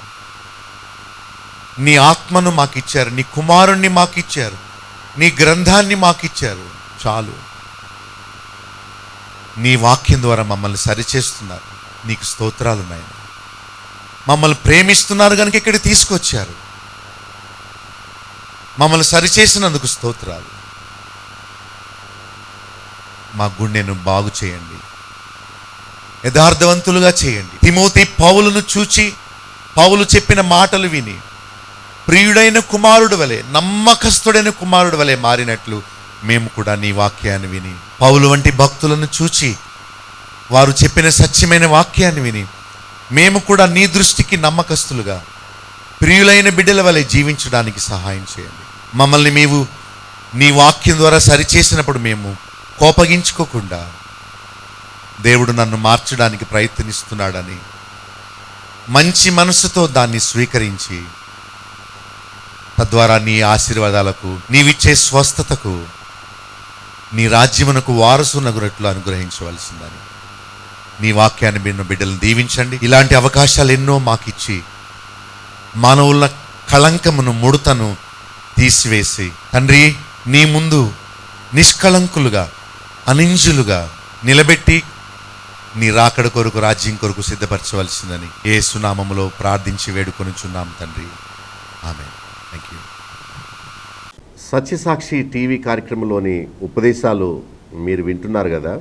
S3: నీ ఆత్మను మాకిచ్చారు, నీ కుమారుణ్ణి మాకిచ్చారు, నీ గ్రంథాన్ని మాకిచ్చారు. చాలు. నీ వాక్యం ద్వారా మమ్మల్ని సరిచేస్తున్నారు. నీకు స్తోత్రాలు నాయన. మమ్మల్ని ప్రేమిస్తున్నారు కనుక ఇక్కడికి తీసుకొచ్చారు. మమ్మల్ని సరిచేసినందుకు స్తోత్రాలు. మా గుండెను బాగు చేయండి, యథార్థవంతులుగా చేయండి. తిమోతి పౌలును చూచి, పౌలు చెప్పిన మాటలు విని ప్రియుడైన కుమారుడు వలె, నమ్మకస్తుడైన కుమారుడు వలె మారినట్లు మేము కూడా నీ వాక్యాన్ని విని, పౌలు వంటి భక్తులను చూచి వారు చెప్పిన సత్యమైన వాక్యాన్ని విని మేము కూడా నీ దృష్టికి నమ్మకస్తులుగా ప్రియులైన బిడ్డల వలె జీవించడానికి సహాయం చేయండి. మమ్మల్ని నీవు నీ వాక్యం ద్వారా సరిచేసినప్పుడు మేము కోపగించుకోకుండా దేవుడు నన్ను మార్చడానికి ప్రయత్నిస్తున్నాడని మంచి మనసుతో దాన్ని స్వీకరించి తద్వారా నీ ఆశీర్వాదాలకు, నీవిచ్చే స్వస్థతకు, నీ రాజ్యమునకు వారసునగునట్లు అనుగ్రహించవలసిందని నీ వాక్యాన్ని విన్న బిడ్డలను దీవించండి. ఇలాంటి అవకాశాలు ఎన్నో మాకిచ్చి మానవుల కళంకమును, ముడతను తీసివేసి తండ్రి నీ ముందు నిష్కళంకులుగా, అనింజులుగా నిలబెట్టి నీ రాకడ కొరకు, రాజ్యం కొరకు సిద్ధపరచవలసిందని యేసు నామములో ప్రార్థించి వేడుకొనుచున్నాం తండ్రి. ఆమేన్. Thank you.
S4: సత్యసాక్షి టీవీ కార్యక్రమంలోని ఉపదేశాలు మీరు వింటున్నారు కదా,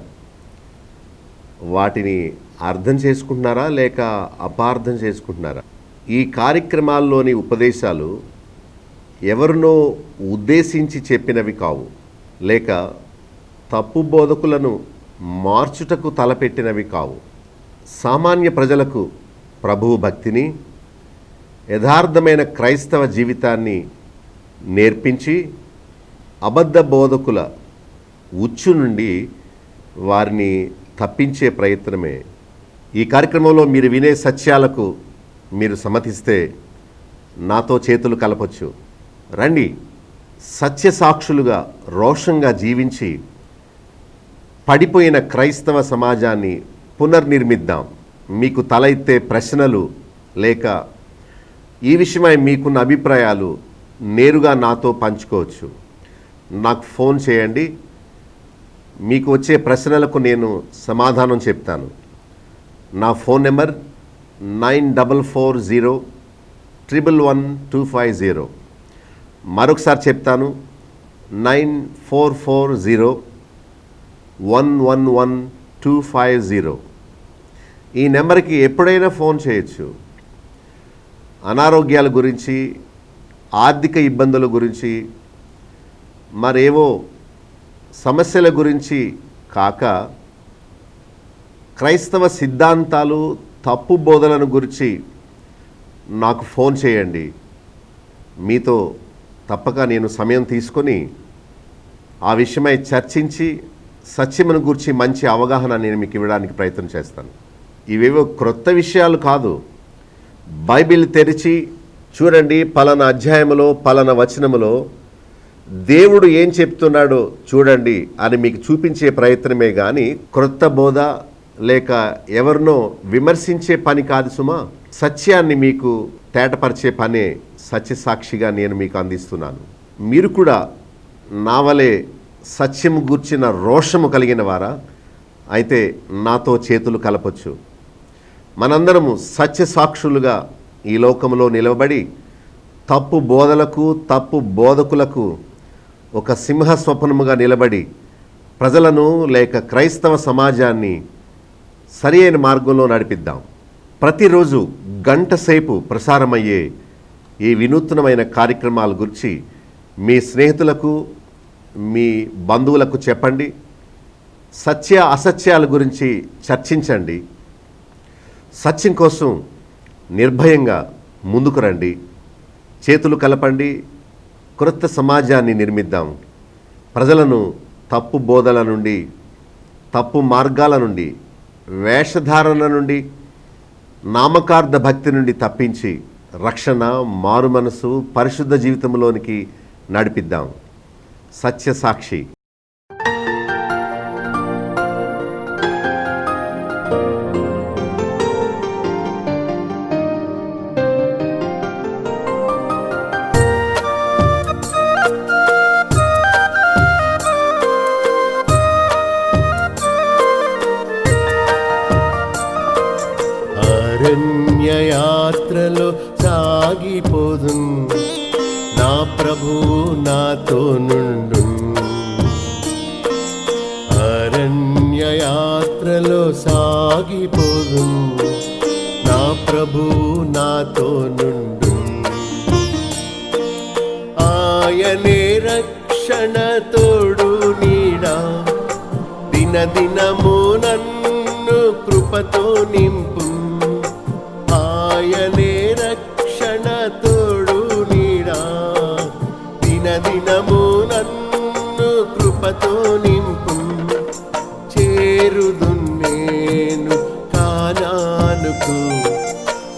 S4: వాటిని అర్థం చేసుకుంటున్నారా లేక అపార్థం చేసుకుంటున్నారా? ఈ కార్యక్రమాల్లోని ఉపదేశాలు ఎవరినో ఉద్దేశించి చెప్పినవి కావు, లేక తప్పు బోధకులను మార్చుటకు తలపెట్టినవి కావు. సామాన్య ప్రజలకు ప్రభువు భక్తిని, యథార్థమైన క్రైస్తవ జీవితాన్ని నేర్పించి అబద్ధ బోధకుల ఉచ్చు నుండి వారిని తప్పించే ప్రయత్నమే. ఈ కార్యక్రమంలో మీరు వినే సత్యాలకు మీరు సమ్మతిస్తే నాతో చేతులు కలపొచ్చు. రండి, సత్య సాక్షులుగా రోషంగా జీవించి పడిపోయిన క్రైస్తవ సమాజాన్ని పునర్నిర్మిద్దాం. మీకు తల ఎత్తే ప్రశ్నలు లేక ఈ విషయమై మీకున్న అభిప్రాయాలు నేరుగా నాతో పంచుకోవచ్చు. నాకు ఫోన్ చేయండి, మీకు వచ్చే ప్రశ్నలకు నేను సమాధానం చెప్తాను. నా ఫోన్ నెంబర్ 9440111250. మరొకసారి చెప్తాను, 9440111250. ఈ నెంబర్కి ఎప్పుడైనా ఫోన్ చేయొచ్చు. అనారోగ్యాల గురించి, ఆర్థిక ఇబ్బందుల గురించి, మరేవో సమస్యల గురించి కాక క్రైస్తవ సిద్ధాంతాలు, తప్పు బోధలను గురించి నాకు ఫోన్ చేయండి. మీతో తప్పక నేను సమయం తీసుకొని ఆ విషయమై చర్చించి సత్యమును గురించి మంచి అవగాహన నేను మీకు ఇవ్వడానికి ప్రయత్నం చేస్తాను. ఇవేవో క్రొత్త విషయాలు కాదు. బైబిల్ తెరిచి చూడండి, పలానా అధ్యాయములో పలానా వచనములో దేవుడు ఏం చెప్తున్నాడో చూడండి అని మీకు చూపించే ప్రయత్నమే కానీ క్రొత్త బోధ లేక ఎవరినో విమర్శించే పని కాదు సుమా. సత్యాన్ని మీకు తేటపరిచే పనే సత్యసాక్షిగా నేను మీకు అందిస్తున్నాను. మీరు కూడా నా వలె సత్యము గూర్చిన రోషము కలిగిన వారా అయితే నాతో చేతులు కలపొచ్చు. మనందరము సత్యసాక్షులుగా ఈ లోకంలో నిలవబడి తప్పు బోధలకు, తప్పు బోధకులకు ఒక సింహ స్వప్నముగా నిలబడి ప్రజలను లేక క్రైస్తవ సమాజాన్ని సరి అయిన మార్గంలో నడిపిద్దాం. ప్రతిరోజు గంట సేపు ప్రసారమయ్యే ఈ వినూత్నమైన కార్యక్రమాల గురించి మీ స్నేహితులకు, మీ బంధువులకు చెప్పండి. సత్య అసత్యాల గురించి చర్చించండి. సత్యం కోసం నిర్భయంగా ముందుకు రండి. చేతులు కలపండి. క్రొత్త సమాజాన్ని నిర్మిద్దాం. ప్రజలను తప్పు బోధల నుండి, తప్పు మార్గాల నుండి, వేషధారణ నుండి, నామకార్థ భక్తి నుండి తప్పించి రక్షణ, మారు మనసు, పరిశుద్ధ జీవితంలోనికి నడిపిద్దాం. సత్యసాక్షి.
S5: అరణ్యయాత్రలో సాగిపోదు, నా ప్రభువు నాతో నుండు. అరణ్యయాత్రలో సాగిపోదు, నా ప్రభువు నాతో నుండు. ఆయనే రక్షణ తోడు నీడా, దినదినము నన్ను కృపతో నింపు. ఆయనే రక్షణ తోడు నీడా, దినదినము నన్ను కృపతో నింపు. చేరుదు నేను కానానుకు,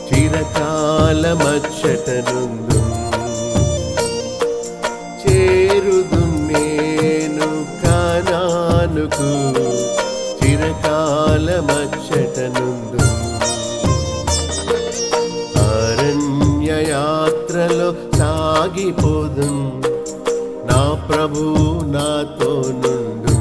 S5: చిరకాలమచ్చటనుందు. చేరుదు నేను కానానుకు, చిరకాలమచ్చటనుందు. అరణ్యయాత్రలో సాగిపోదు, నా ప్రభువు నాతో నుండు.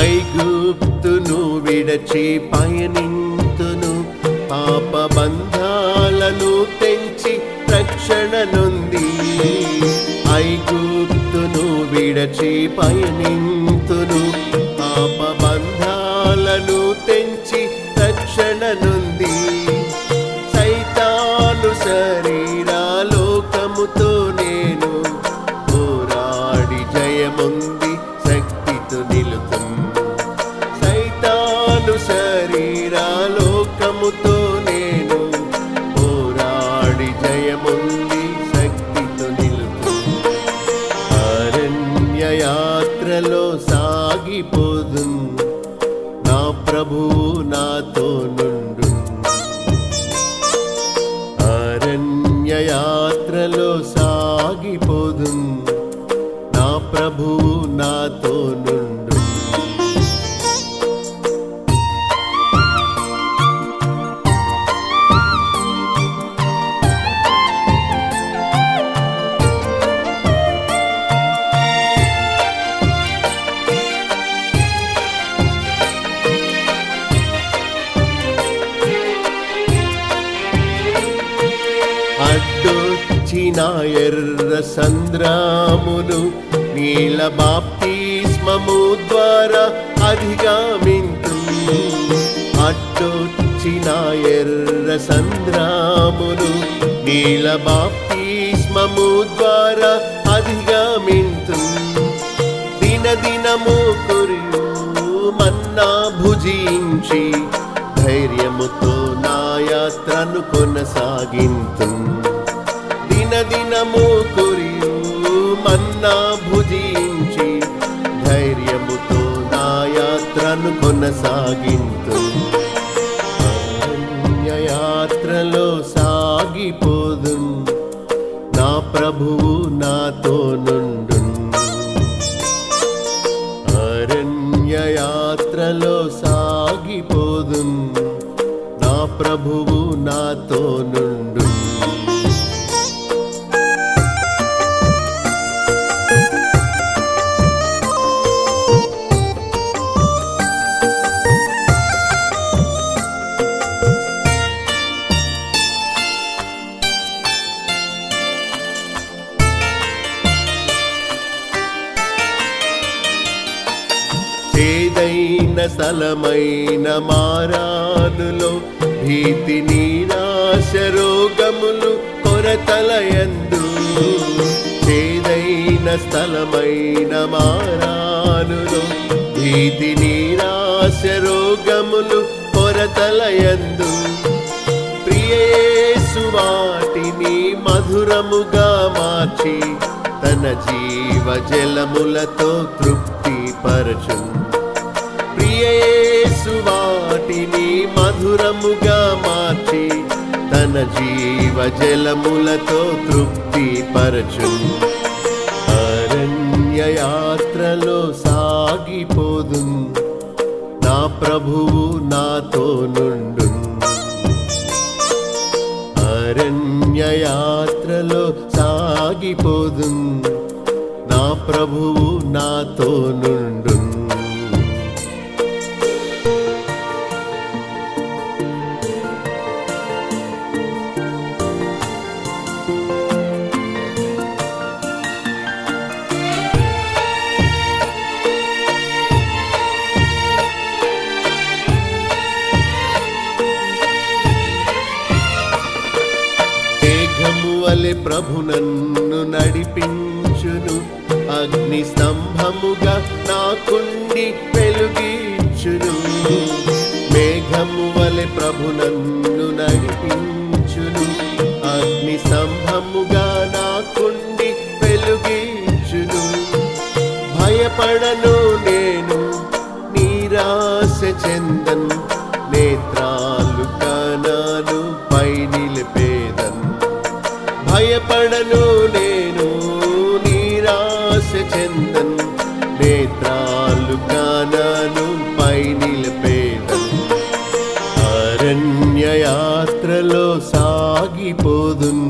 S5: ఐగుప్తును విడచి విడచి పయనింతును, పాపబంధాలను తెంచి రక్షణ నొంది. ఐగుప్తును విడచి పయనింతును, పాపబంధాలను తెంచి రక్షణ నొంది. సైతాను శరీరాలోకముతో నేను పోరాడి జయముంది శక్తితో నిలుతును. సైతాను శరీరాలోకముతో నేను పోరాడి జయముంది శక్తితో నిలుతును. అరణ్య యాత్రలో సాగిపోదును, నా ప్రభువు నాతో నుండు. అరణ్య యాత్రలో సాగిపోదును, నా ప్రభువు నాతో నుండు. అడ్డొచ్చిన ఎర్ర సంద్రామును నీల బాప్తిస్మము ద్వారా అధిగమింతు. అడ్డొచ్చిన ఎర్ర సంద్రామును నీల బాప్తిస్మము ద్వారా అధిగమింతు. దినదినము కురియు మన్నా భుజించి ధైర్యముతో నా యాత్రను కొనసాగింతు. దినదినము కురియు మన్నా భుజించి ధైర్యముతో నా యాత్రను కొనసాగింతు. అరణ్య యాత్రలో సాగిపోదును, నా ప్రభువు నాతో నుండు. అరణ్య యాత్రలో సాగిపోదును, నా ప్రభువు నాతో నుండు. చేదైన స్థలమైన మారానులో భీతి నిరాశ రోగములు కొరతలయందు. చేదైన స్థలమైన మారానులో భీతి నిరాశ రోగములు కొరతలయందు. ప్రియేసు వాటిని మధురముగా మార్చి తన జీవ జలములతో తృప్తి పరచు. ప్రియేసు వాటిని మధురముగా మార్చి తన జీవ జలములతో తృప్తి పరచు. అరణ్య యాత్రలో సాగిపోదును, నా ప్రభువు నాతో నుండు. అరణ్య యాత్రలో సాగిపోదును, నా ప్రభువు నాతో నుండు. వలె ప్రభు నన్ను నడిపించును, అగ్ని స్తంభముగా నాకుండి వెలుగించును. మేఘము వలె ప్రభు నన్ను నడిపించును, అగ్ని స్తంభముగా నాకుండి వెలుగించును. భయపడను నేను, నిరాశ చెందను, నేత్రాలు కనాను పై నిలిపేదన్. భయపడను నేను, నిరాశ చెందను, నేత్రాలు కానాను పై నిలిపేదన్. అరణ్య యాత్రలో సాగిపోదును,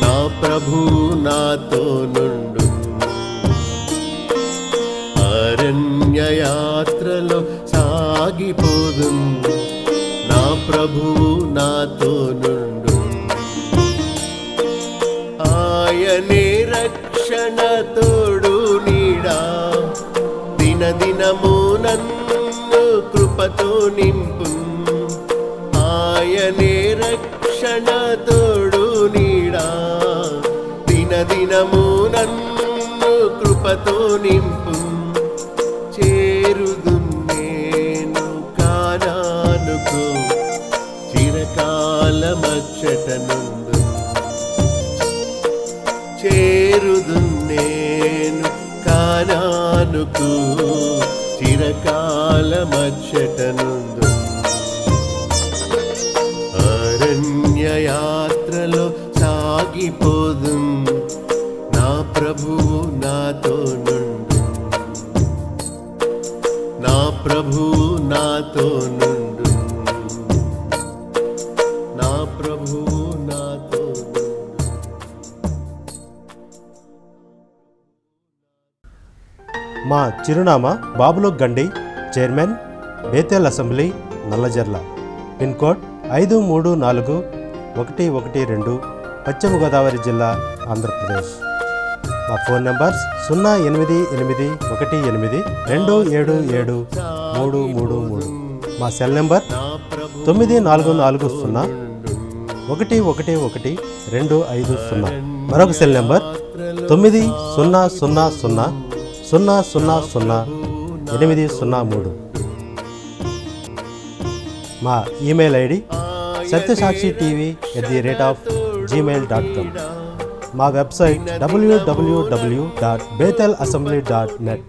S5: నా ప్రభువు నాతో నుండు. అరణ్య యాత్రలో సాగిపోదున్ నా ప్రభువు నాతో నుండు ఆయనే రక్షణ తోడు నీడా దినదినము నన్ను కృపతో నింపు ఆయనే రక్షణ తోడు నీడా దినదినము నన్ను కృపతో నింపు చేరుదు నేను కానానుకు చిరకాలమచ్చటనుందు చేరుదు నేను కానానుకు చిరకాలమచ్చటనుందు అరణ్య యాత్రలో సాగిపోదు నా ప్రభువు నాతో నుండు నా ప్రభువు నాతో నుండు నా ప్రభువు నాతో నుండు.
S6: మా చిరునామా బాబులో గండి, chairman, Bethel assembly, Nallajerla. Pin code 534112, పశ్చిమ గోదావరి జిల్లా, ఆంధ్రప్రదేశ్. మా ఫోన్ నంబర్స్ 0888277333. మా సెల్ నెంబర్ 9440111250. మరొక సెల్ నెంబర్ 9000000803. మా ఈమెయిల్ ఐడి satyasakshitv@gmail.com. మా వెబ్సైట్ www.betelassembly.net.